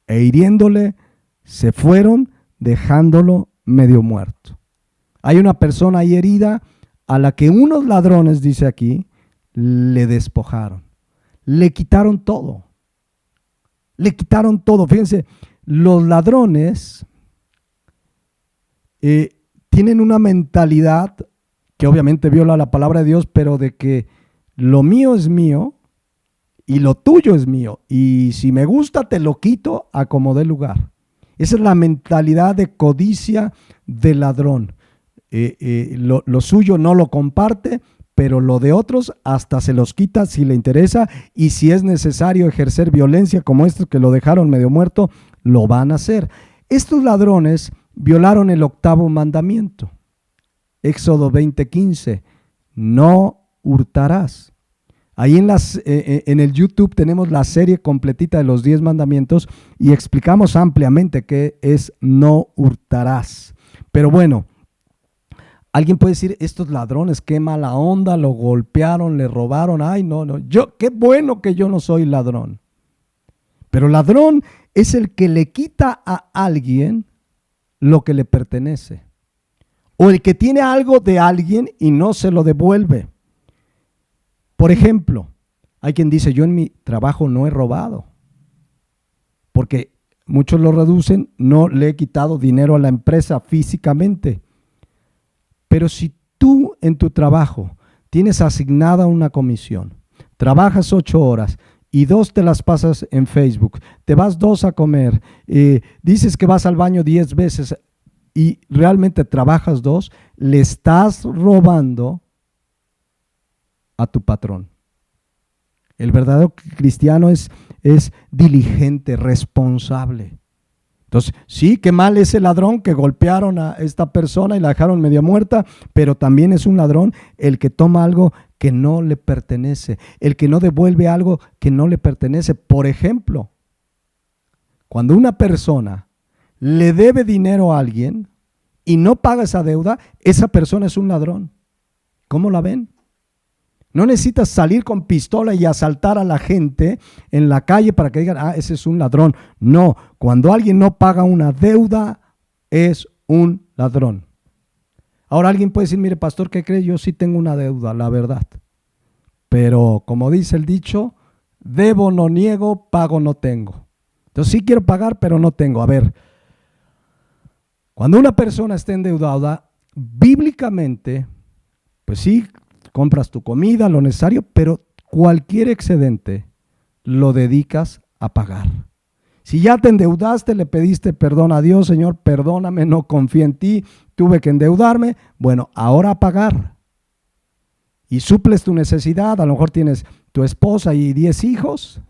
e hiriéndole, se fueron, dejándolo medio muerto. Hay una persona ahí herida a la que unos ladrones, dice aquí, le despojaron. Le quitaron todo. Le quitaron todo. Fíjense, los ladrones tienen una mentalidad que obviamente viola la palabra de Dios, pero de que lo mío es mío y lo tuyo es mío. Y si me gusta, te lo quito a como dé lugar. Esa es la mentalidad de codicia del ladrón. Lo suyo no lo comparte, pero lo de otros hasta se los quita si le interesa, y si es necesario ejercer violencia como estos que lo dejaron medio muerto, lo van a hacer. Estos ladrones violaron el 8º mandamiento. Éxodo 20:15, no hurtarás. Ahí en el YouTube tenemos la serie completita de los 10 mandamientos y explicamos ampliamente qué es no hurtarás. Pero bueno, alguien puede decir, estos ladrones, qué mala onda, lo golpearon, le robaron. Ay, no, qué bueno que yo no soy ladrón. Pero ladrón es el que le quita a alguien lo que le pertenece, o el que tiene algo de alguien y no se lo devuelve. Por ejemplo, hay quien dice, yo en mi trabajo no he robado, porque muchos lo reducen, no le he quitado dinero a la empresa físicamente. Pero si tú en tu trabajo tienes asignada una comisión, trabajas 8 horas y 2 te las pasas en Facebook, te vas 2 a comer, dices que vas al baño 10 veces y realmente trabajas 2, le estás robando a tu patrón. El verdadero cristiano es diligente, responsable. Entonces, sí, qué mal ese ladrón que golpearon a esta persona y la dejaron media muerta, pero también es un ladrón el que toma algo que no le pertenece, el que no devuelve algo que no le pertenece. Por ejemplo, cuando una persona le debe dinero a alguien y no paga esa deuda, esa persona es un ladrón. ¿Cómo la ven? No necesitas salir con pistola y asaltar a la gente en la calle para que digan, ese es un ladrón. No, cuando alguien no paga una deuda, es un ladrón. Ahora alguien puede decir, mire pastor, ¿qué cree? Yo sí tengo una deuda, la verdad. Pero como dice el dicho, debo no niego, pago no tengo. Entonces sí quiero pagar, pero no tengo. A ver, cuando una persona está endeudada, bíblicamente, pues sí, compras tu comida, lo necesario, pero cualquier excedente lo dedicas a pagar. Si ya te endeudaste, le pediste perdón a Dios, Señor, perdóname, no confío en ti, tuve que endeudarme, bueno, ahora a pagar. Y suples tu necesidad, a lo mejor tienes tu esposa y 10 hijos,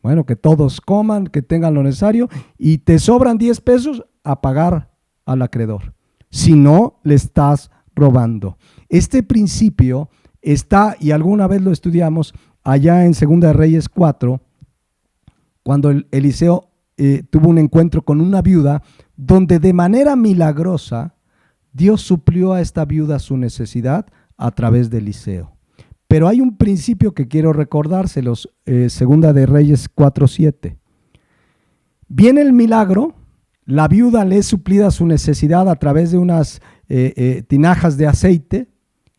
bueno, que todos coman, que tengan lo necesario, y te sobran 10 pesos a pagar al acreedor. Si no, le estás robando. Este principio está, y alguna vez lo estudiamos, allá en 2 Reyes 4, cuando Eliseo tuvo un encuentro con una viuda, donde de manera milagrosa Dios suplió a esta viuda su necesidad a través de Eliseo. Pero hay un principio que quiero recordárselos, Segunda de Reyes 4:7. Viene el milagro, la viuda le es suplida su necesidad a través de unas tinajas de aceite,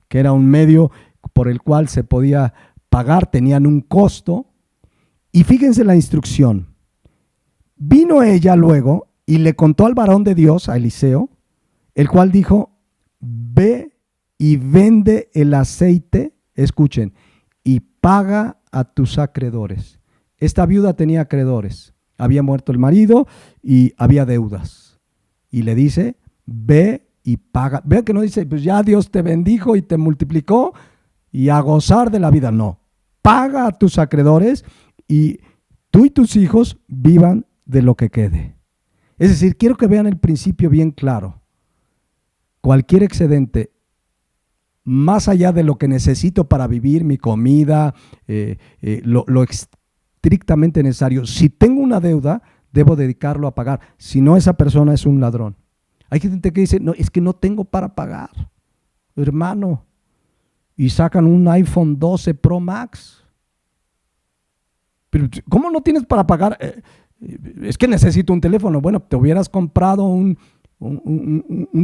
que era un medio por el cual se podía pagar, tenían un costo. Y fíjense la instrucción. Vino ella luego y le contó al varón de Dios, a Eliseo, el cual dijo: ve y vende el aceite, escuchen, y paga a tus acreedores. Esta viuda tenía acreedores. Había muerto el marido y había deudas. Y le dice: ve y paga. Vean que no dice, pues ya Dios te bendijo y te multiplicó y a gozar de la vida. No, paga a tus acreedores y tú y tus hijos vivan de lo que quede. Es decir, quiero que vean el principio bien claro. Cualquier excedente, más allá de lo que necesito para vivir, mi comida, lo estrictamente necesario, si tengo una deuda, debo dedicarlo a pagar. Si no, esa persona es un ladrón. Hay gente que dice: no, es que no tengo para pagar, hermano, y sacan un iPhone 12 Pro Max. Pero ¿cómo no tienes para pagar? Es que necesito un teléfono. Bueno, te hubieras comprado un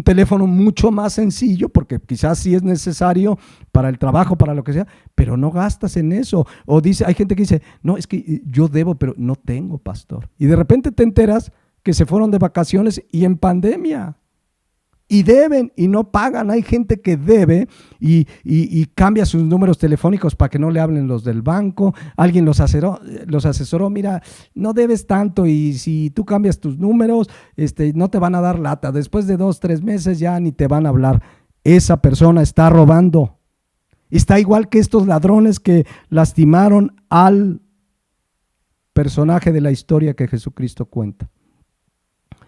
teléfono mucho más sencillo, porque quizás sí es necesario para el trabajo, para lo que sea, pero no gastas en eso. O dice, hay gente que dice: no, es que yo debo, pero no tengo, pastor. Y de repente te enteras que se fueron de vacaciones y en pandemia. Y deben y no pagan. Hay gente que debe y cambia sus números telefónicos para que no le hablen los del banco. Alguien los asesoró, mira, no debes tanto y si tú cambias tus números, no te van a dar lata. Después de 2, 3 meses ya ni te van a hablar. Esa persona está robando. Está igual que estos ladrones que lastimaron al personaje de la historia que Jesucristo cuenta.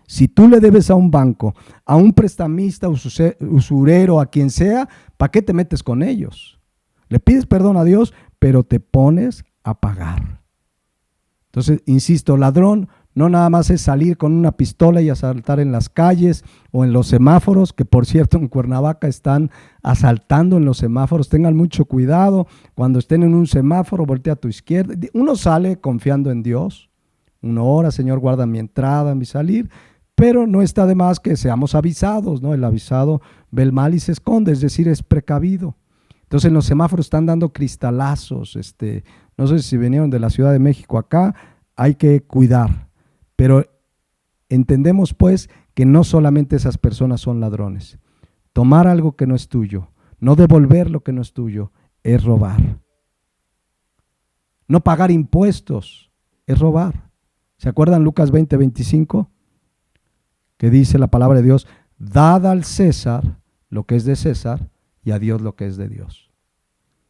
Si tú le debes a un banco, a un prestamista, usurero, a quien sea, ¿para qué te metes con ellos? Le pides perdón a Dios, pero te pones a pagar. Entonces, insisto, ladrón no nada más es salir con una pistola y asaltar en las calles o en los semáforos, que por cierto en Cuernavaca están asaltando en los semáforos. Tengan mucho cuidado, cuando estén en un semáforo, voltea a tu izquierda. Uno sale confiando en Dios. Uno ora: Señor, guarda mi entrada, mi salir. Pero no está de más que seamos avisados, ¿no? El avisado ve el mal y se esconde, es decir, es precavido. Entonces en los semáforos están dando cristalazos, no sé si vinieron de la Ciudad de México acá, hay que cuidar. Pero entendemos pues que no solamente esas personas son ladrones. Tomar algo que no es tuyo, no devolver lo que no es tuyo, es robar. No pagar impuestos es robar. ¿Se acuerdan Lucas 20:25? Que dice la palabra de Dios: dad al César lo que es de César y a Dios lo que es de Dios.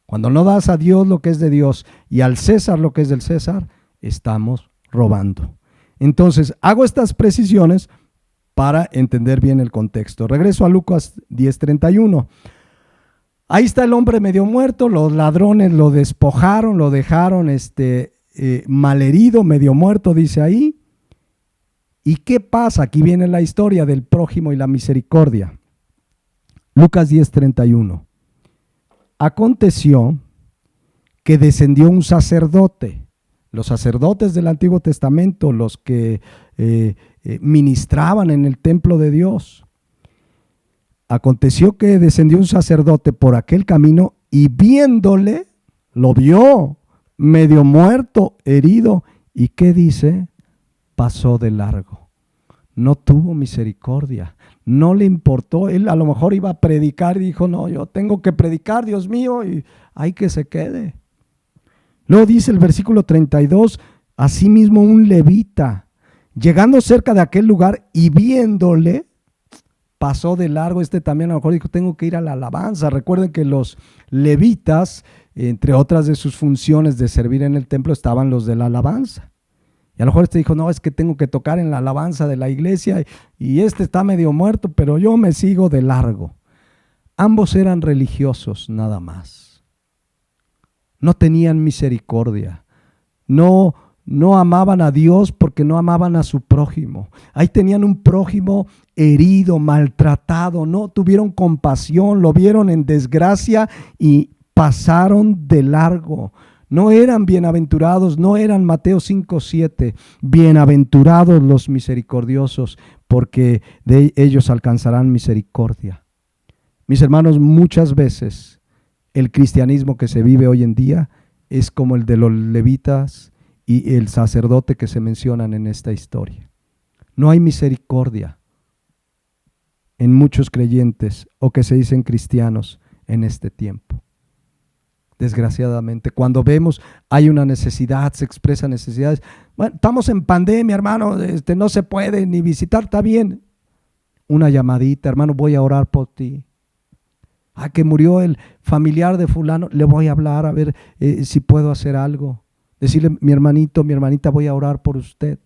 Cuando no das a Dios lo que es de Dios y al César lo que es del César, estamos robando. Entonces, hago estas precisiones para entender bien el contexto. Regreso a Lucas 10:31. Ahí está el hombre medio muerto, los ladrones lo despojaron, lo dejaron malherido, medio muerto, dice ahí. ¿Y qué pasa? Aquí viene la historia del prójimo y la misericordia. Lucas 10:31. Aconteció que descendió un sacerdote. Los sacerdotes del Antiguo Testamento, los que ministraban en el templo de Dios. Aconteció que descendió un sacerdote por aquel camino y viéndole, lo vio medio muerto, herido. ¿Y qué dice? Pasó de largo. No tuvo misericordia, no le importó. Él a lo mejor iba a predicar y dijo: no, yo tengo que predicar, Dios mío, y hay que se quede. Luego dice el versículo 32, asimismo un levita, llegando cerca de aquel lugar y viéndole, pasó de largo. También a lo mejor dijo: tengo que ir a la alabanza. Recuerden que los levitas, entre otras de sus funciones de servir en el templo, estaban los de la alabanza. Y a lo mejor dijo: no, es que tengo que tocar en la alabanza de la iglesia y está medio muerto, pero yo me sigo de largo. Ambos eran religiosos nada más. No tenían misericordia. No no amaban a Dios porque no amaban a su prójimo. Ahí tenían un prójimo herido, maltratado, no tuvieron compasión, lo vieron en desgracia y pasaron de largo. No eran bienaventurados, no eran Mateo 5:7, bienaventurados los misericordiosos, porque de ellos alcanzarán misericordia. Mis hermanos, muchas veces el cristianismo que se vive hoy en día es como el de los levitas y el sacerdote que se mencionan en esta historia. No hay misericordia en muchos creyentes o que se dicen cristianos en este tiempo. Desgraciadamente, cuando vemos hay una necesidad, se expresan necesidades. Bueno, estamos en pandemia, hermano, no se puede ni visitar, está bien. Una llamadita, hermano, voy a orar por ti. Que murió el familiar de fulano, le voy a hablar a ver si puedo hacer algo. Decirle, mi hermanito, mi hermanita, voy a orar por usted.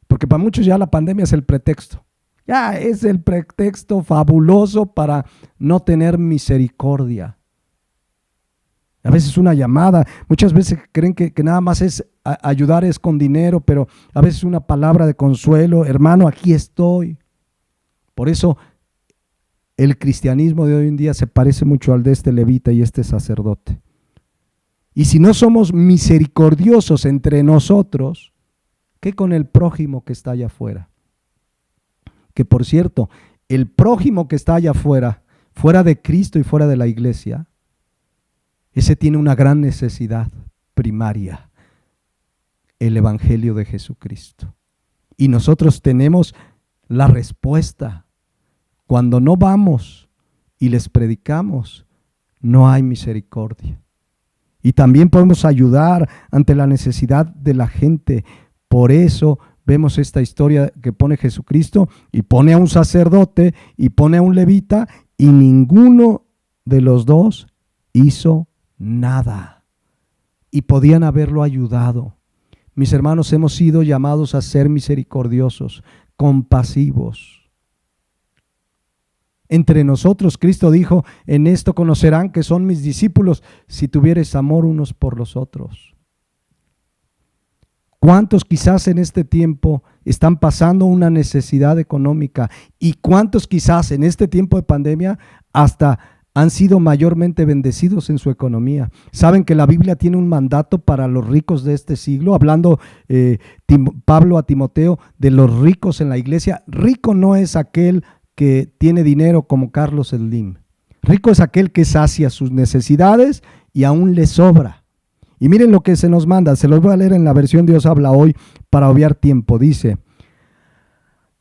Porque para muchos ya la pandemia es el pretexto. Ya es el pretexto fabuloso para no tener misericordia. A veces una llamada, muchas veces creen que nada más es ayudar es con dinero, pero a veces una palabra de consuelo, hermano, aquí estoy. Por eso el cristianismo de hoy en día se parece mucho al de este levita y este sacerdote. Y si no somos misericordiosos entre nosotros, ¿qué con el prójimo que está allá afuera? Que por cierto, el prójimo que está allá afuera, fuera de Cristo y fuera de la iglesia, ese tiene una gran necesidad primaria, el evangelio de Jesucristo. Y nosotros tenemos la respuesta. Cuando no vamos y les predicamos, no hay misericordia. Y también podemos ayudar ante la necesidad de la gente. Por eso vemos esta historia que pone Jesucristo y pone a un sacerdote y pone a un levita y ninguno de los dos hizo nada. Y podían haberlo ayudado. Mis hermanos, hemos sido llamados a ser misericordiosos, compasivos. Entre nosotros, Cristo dijo, en esto conocerán que son mis discípulos, si tuvieres amor unos por los otros. ¿Cuántos quizás en este tiempo están pasando una necesidad económica? ¿Y cuántos quizás en este tiempo de pandemia hasta han sido mayormente bendecidos en su economía? Saben que la Biblia tiene un mandato para los ricos de este siglo, hablando Pablo a Timoteo de los ricos en la iglesia. Rico no es aquel que tiene dinero como Carlos Slim. Rico es aquel que sacia sus necesidades y aún le sobra. Y miren lo que se nos manda, se los voy a leer en la versión Dios habla hoy para obviar tiempo. Dice,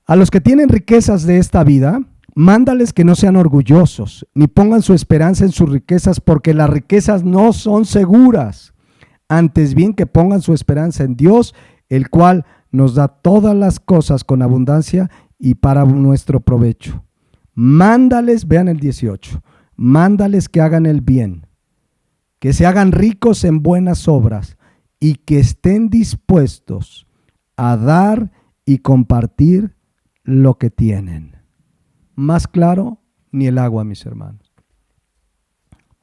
a los que tienen riquezas de esta vida, mándales que no sean orgullosos, ni pongan su esperanza en sus riquezas, porque las riquezas no son seguras. Antes bien que pongan su esperanza en Dios, el cual nos da todas las cosas con abundancia y para nuestro provecho. Mándales, vean el 18, mándales que hagan el bien, que se hagan ricos en buenas obras y que estén dispuestos a dar y compartir lo que tienen. Más claro, ni el agua, mis hermanos.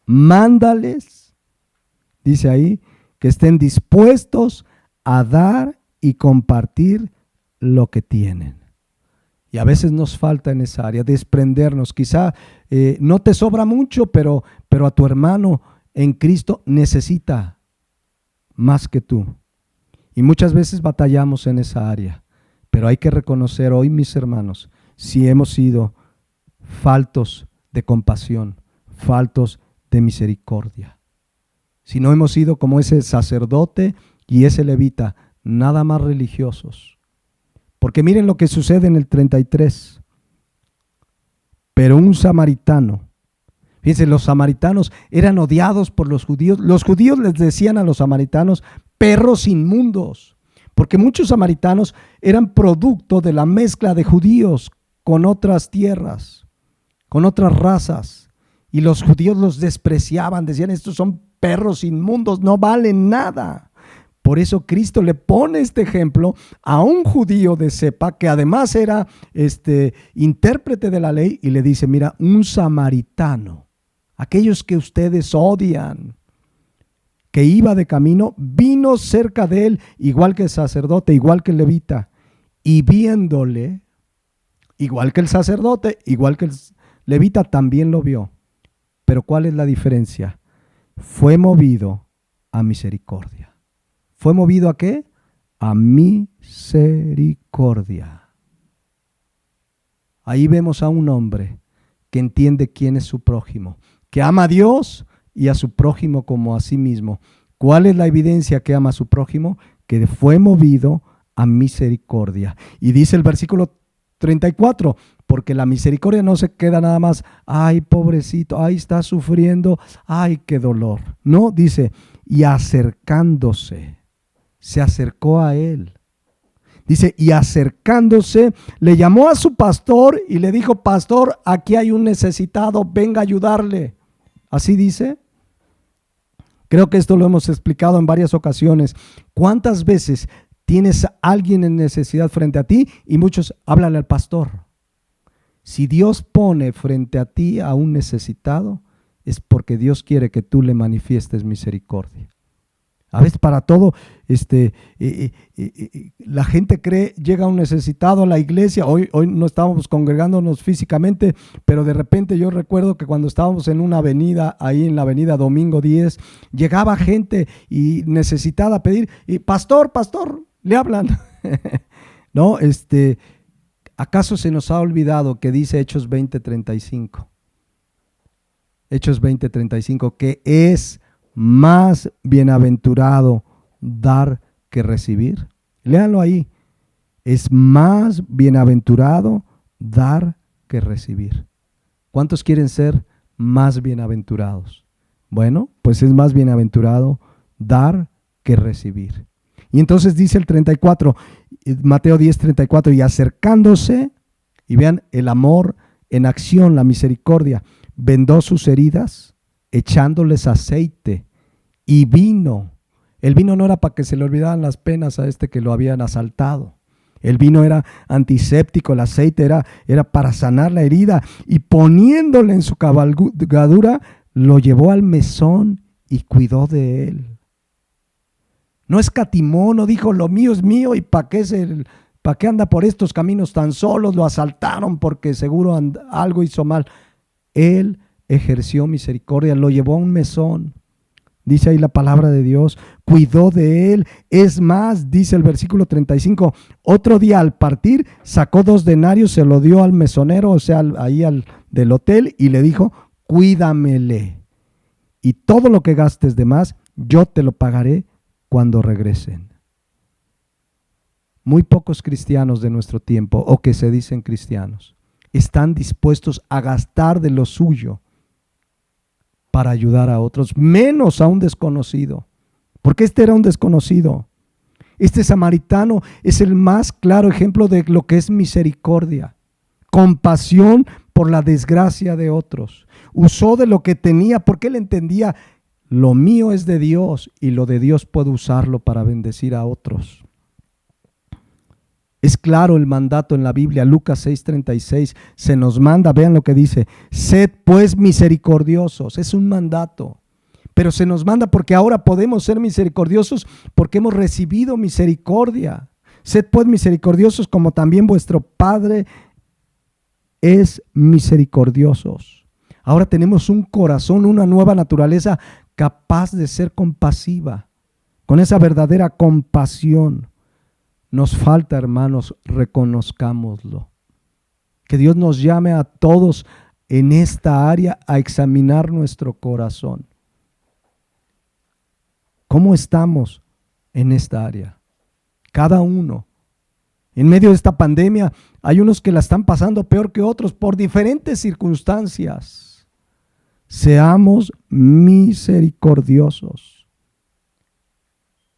Mándales, dice ahí, que estén dispuestos a dar y compartir lo que tienen. Y a veces nos falta en esa área desprendernos. Quizá no te sobra mucho, pero a tu hermano en Cristo necesita más que tú. Y muchas veces batallamos en esa área. Pero hay que reconocer hoy, mis hermanos, si hemos sido faltos de compasión, faltos de misericordia. Si no hemos sido como ese sacerdote y ese levita, nada más religiosos. Porque miren lo que sucede en el 33. Pero un samaritano, fíjense, los samaritanos eran odiados por los judíos. Los judíos les decían a los samaritanos perros inmundos, porque muchos samaritanos eran producto de la mezcla de judíos con otras tierras, con otras razas. Y los judíos los despreciaban, decían, estos son perros inmundos, no valen nada. Por eso Cristo le pone este ejemplo a un judío de cepa que además era intérprete de la ley y le dice, mira, un samaritano, aquellos que ustedes odian, que iba de camino, vino cerca de él, igual que el sacerdote, igual que el levita, y viéndole, igual que el sacerdote, igual que el levita, también lo vio. Pero ¿cuál es la diferencia? Fue movido a misericordia. ¿Fue movido a qué? A misericordia. Ahí vemos a un hombre que entiende quién es su prójimo, que ama a Dios y a su prójimo como a sí mismo. ¿Cuál es la evidencia que ama a su prójimo? Que fue movido a misericordia. Y dice el versículo 34, porque la misericordia no se queda nada más, ay, pobrecito, ay, está sufriendo, ay, qué dolor. No, dice, y acercándose, se acercó a él. Dice, y acercándose, le llamó a su pastor y le dijo, pastor, aquí hay un necesitado, venga a ayudarle. Así dice. Creo que esto lo hemos explicado en varias ocasiones. ¿Cuántas veces tienes a alguien en necesidad frente a ti y muchos háblale al pastor? Si Dios pone frente a ti a un necesitado, es porque Dios quiere que tú le manifiestes misericordia. A veces para todo, la gente cree, llega un necesitado a la iglesia, hoy no estábamos congregándonos físicamente, pero de repente yo recuerdo que cuando estábamos en una avenida, ahí en la avenida Domingo 10, llegaba gente y necesitada a pedir, y pastor, le hablan. ¿No? ¿Acaso se nos ha olvidado que dice Hechos 20:35? Hechos 20:35, que es más bienaventurado dar que recibir. Léanlo ahí. Es más bienaventurado dar que recibir. ¿Cuántos quieren ser más bienaventurados? Bueno, pues es más bienaventurado dar que recibir. Y entonces dice el 34, Mateo 10:34, y acercándose, y vean el amor en acción, la misericordia, vendó sus heridas, echándoles aceite y vino. El vino no era para que se le olvidaran las penas a que lo habían asaltado. El vino era antiséptico, el aceite era para sanar la herida, y poniéndole en su cabalgadura, lo llevó al mesón y cuidó de él. No escatimó, no dijo lo mío es mío y ¿para qué anda por estos caminos tan solos? Lo asaltaron porque seguro algo hizo mal. Él ejerció misericordia, lo llevó a un mesón. Dice ahí la palabra de Dios, cuidó de él. Es más, dice el versículo 35, otro día al partir sacó 2 denarios, se lo dio al mesonero, o sea, ahí al del hotel, y le dijo, cuídamele. Y todo lo que gastes de más, yo te lo pagaré cuando regresen. Muy pocos cristianos de nuestro tiempo, o que se dicen cristianos, están dispuestos a gastar de lo suyo para ayudar a otros, menos a un desconocido, porque este era un desconocido. Este samaritano es el más claro ejemplo de lo que es misericordia, compasión por la desgracia de otros. Usó de lo que tenía porque él entendía, lo mío es de Dios y lo de Dios puedo usarlo para bendecir a otros. Es claro el mandato en la Biblia, Lucas 6:36, se nos manda, vean lo que dice, sed pues misericordiosos, es un mandato, pero se nos manda porque ahora podemos ser misericordiosos porque hemos recibido misericordia. Sed pues misericordiosos como también vuestro Padre es misericordiosos. Ahora tenemos un corazón, una nueva naturaleza capaz de ser compasiva, con esa verdadera compasión. Nos falta, hermanos, reconozcámoslo. Que Dios nos llame a todos en esta área a examinar nuestro corazón. ¿Cómo estamos en esta área? Cada uno. En medio de esta pandemia hay unos que la están pasando peor que otros por diferentes circunstancias. Seamos misericordiosos.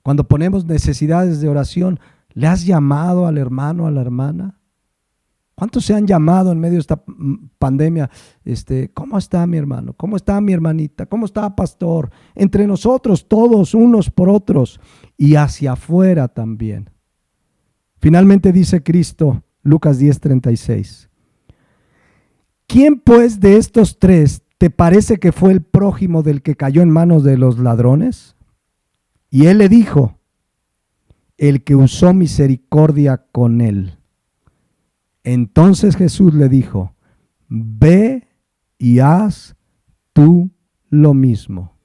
Cuando ponemos necesidades de oración, ¿le has llamado al hermano, a la hermana? ¿Cuántos se han llamado en medio de esta pandemia? ¿Cómo está mi hermano? ¿Cómo está mi hermanita? ¿Cómo está pastor? Entre nosotros todos, unos por otros, y hacia afuera también. Finalmente dice Cristo, Lucas 10:36. ¿Quién pues de estos tres te parece que fue el prójimo del que cayó en manos de los ladrones? Y él le dijo, el que usó misericordia con él. Entonces Jesús le dijo, ve y haz tú lo mismo.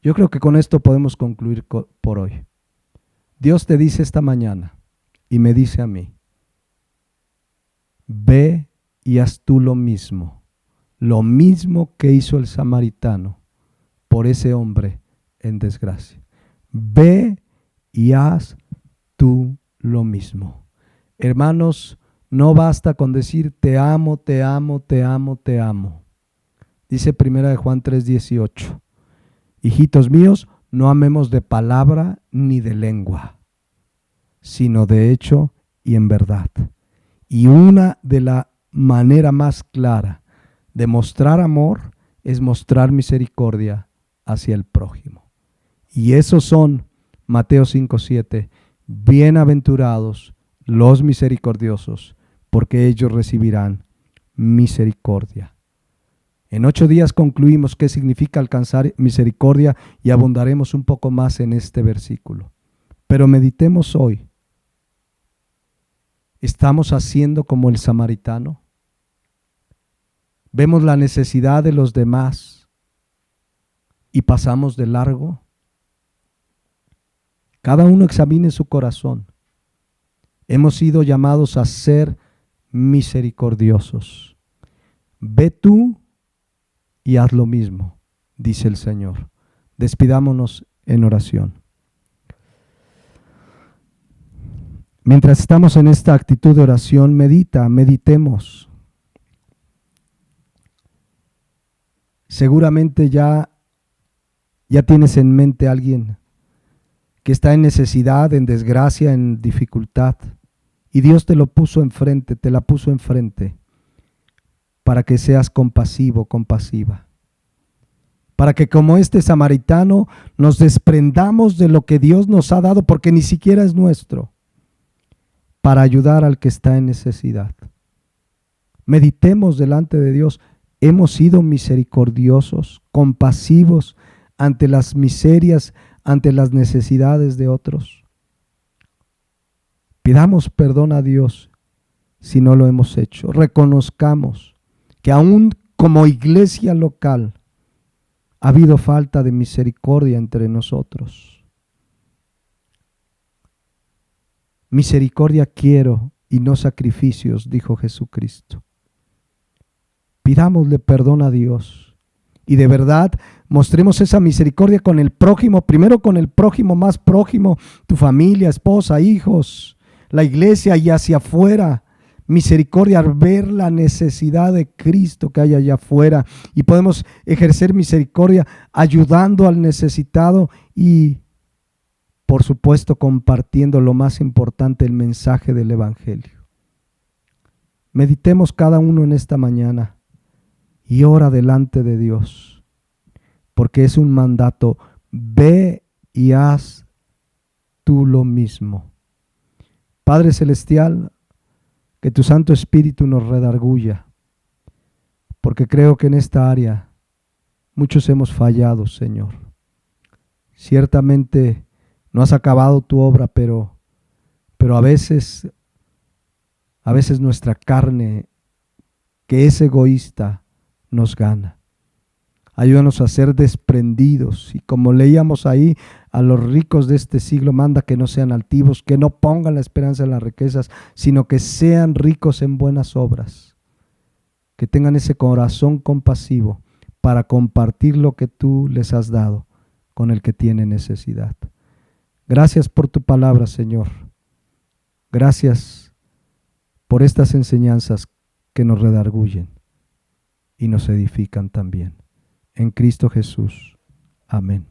Yo creo que con esto podemos concluir por hoy. Dios te dice esta mañana y me dice a mí, ve y haz tú lo mismo que hizo el samaritano por ese hombre en desgracia. Ve y haz tú lo mismo. Hermanos, no basta con decir te amo, te amo, te amo, te amo. Dice 1 Juan 3:18. Hijitos míos, no amemos de palabra ni de lengua, sino de hecho y en verdad. Y una de la manera más clara de mostrar amor es mostrar misericordia hacia el prójimo. Y esos son, Mateo 5:7, bienaventurados los misericordiosos, porque ellos recibirán misericordia. En 8 días concluimos qué significa alcanzar misericordia y abundaremos un poco más en este versículo. Pero meditemos hoy. ¿Estamos haciendo como el samaritano? ¿Vemos la necesidad de los demás y pasamos de largo? Cada uno examine su corazón. Hemos sido llamados a ser misericordiosos. Ve tú y haz lo mismo, dice el Señor. Despidámonos en oración. Mientras estamos en esta actitud de oración, meditemos. Seguramente ya tienes en mente a alguien que está en necesidad, en desgracia, en dificultad, y Dios te lo puso enfrente, te la puso enfrente, para que seas compasivo, compasiva. Para que como este samaritano nos desprendamos de lo que Dios nos ha dado, porque ni siquiera es nuestro, para ayudar al que está en necesidad. Meditemos delante de Dios. Hemos sido misericordiosos, compasivos ante las miserias, ante las necesidades de otros. Pidamos perdón a Dios si no lo hemos hecho. Reconozcamos que aún como iglesia local ha habido falta de misericordia entre nosotros. Misericordia quiero y no sacrificios, dijo Jesucristo. Pidámosle perdón a Dios y de verdad mostremos esa misericordia con el prójimo, primero con el prójimo más prójimo, tu familia, esposa, hijos, la iglesia y hacia afuera. Misericordia al ver la necesidad de Cristo que hay allá afuera, y podemos ejercer misericordia ayudando al necesitado y por supuesto compartiendo lo más importante, el mensaje del Evangelio. Meditemos cada uno en esta mañana y ora delante de Dios, porque es un mandato. Ve y haz tú lo mismo. Padre Celestial, que tu Santo Espíritu nos redarguya, porque creo que en esta área muchos hemos fallado, Señor. Ciertamente no has acabado tu obra, pero a veces nuestra carne, que es egoísta, nos gana. Ayúdanos a ser desprendidos y, como leíamos ahí, a los ricos de este siglo manda que no sean altivos, que no pongan la esperanza en las riquezas, sino que sean ricos en buenas obras, que tengan ese corazón compasivo para compartir lo que tú les has dado con el que tiene necesidad. Gracias por tu palabra, Señor. Gracias por estas enseñanzas que nos redarguyen y nos edifican también. En Cristo Jesús. Amén.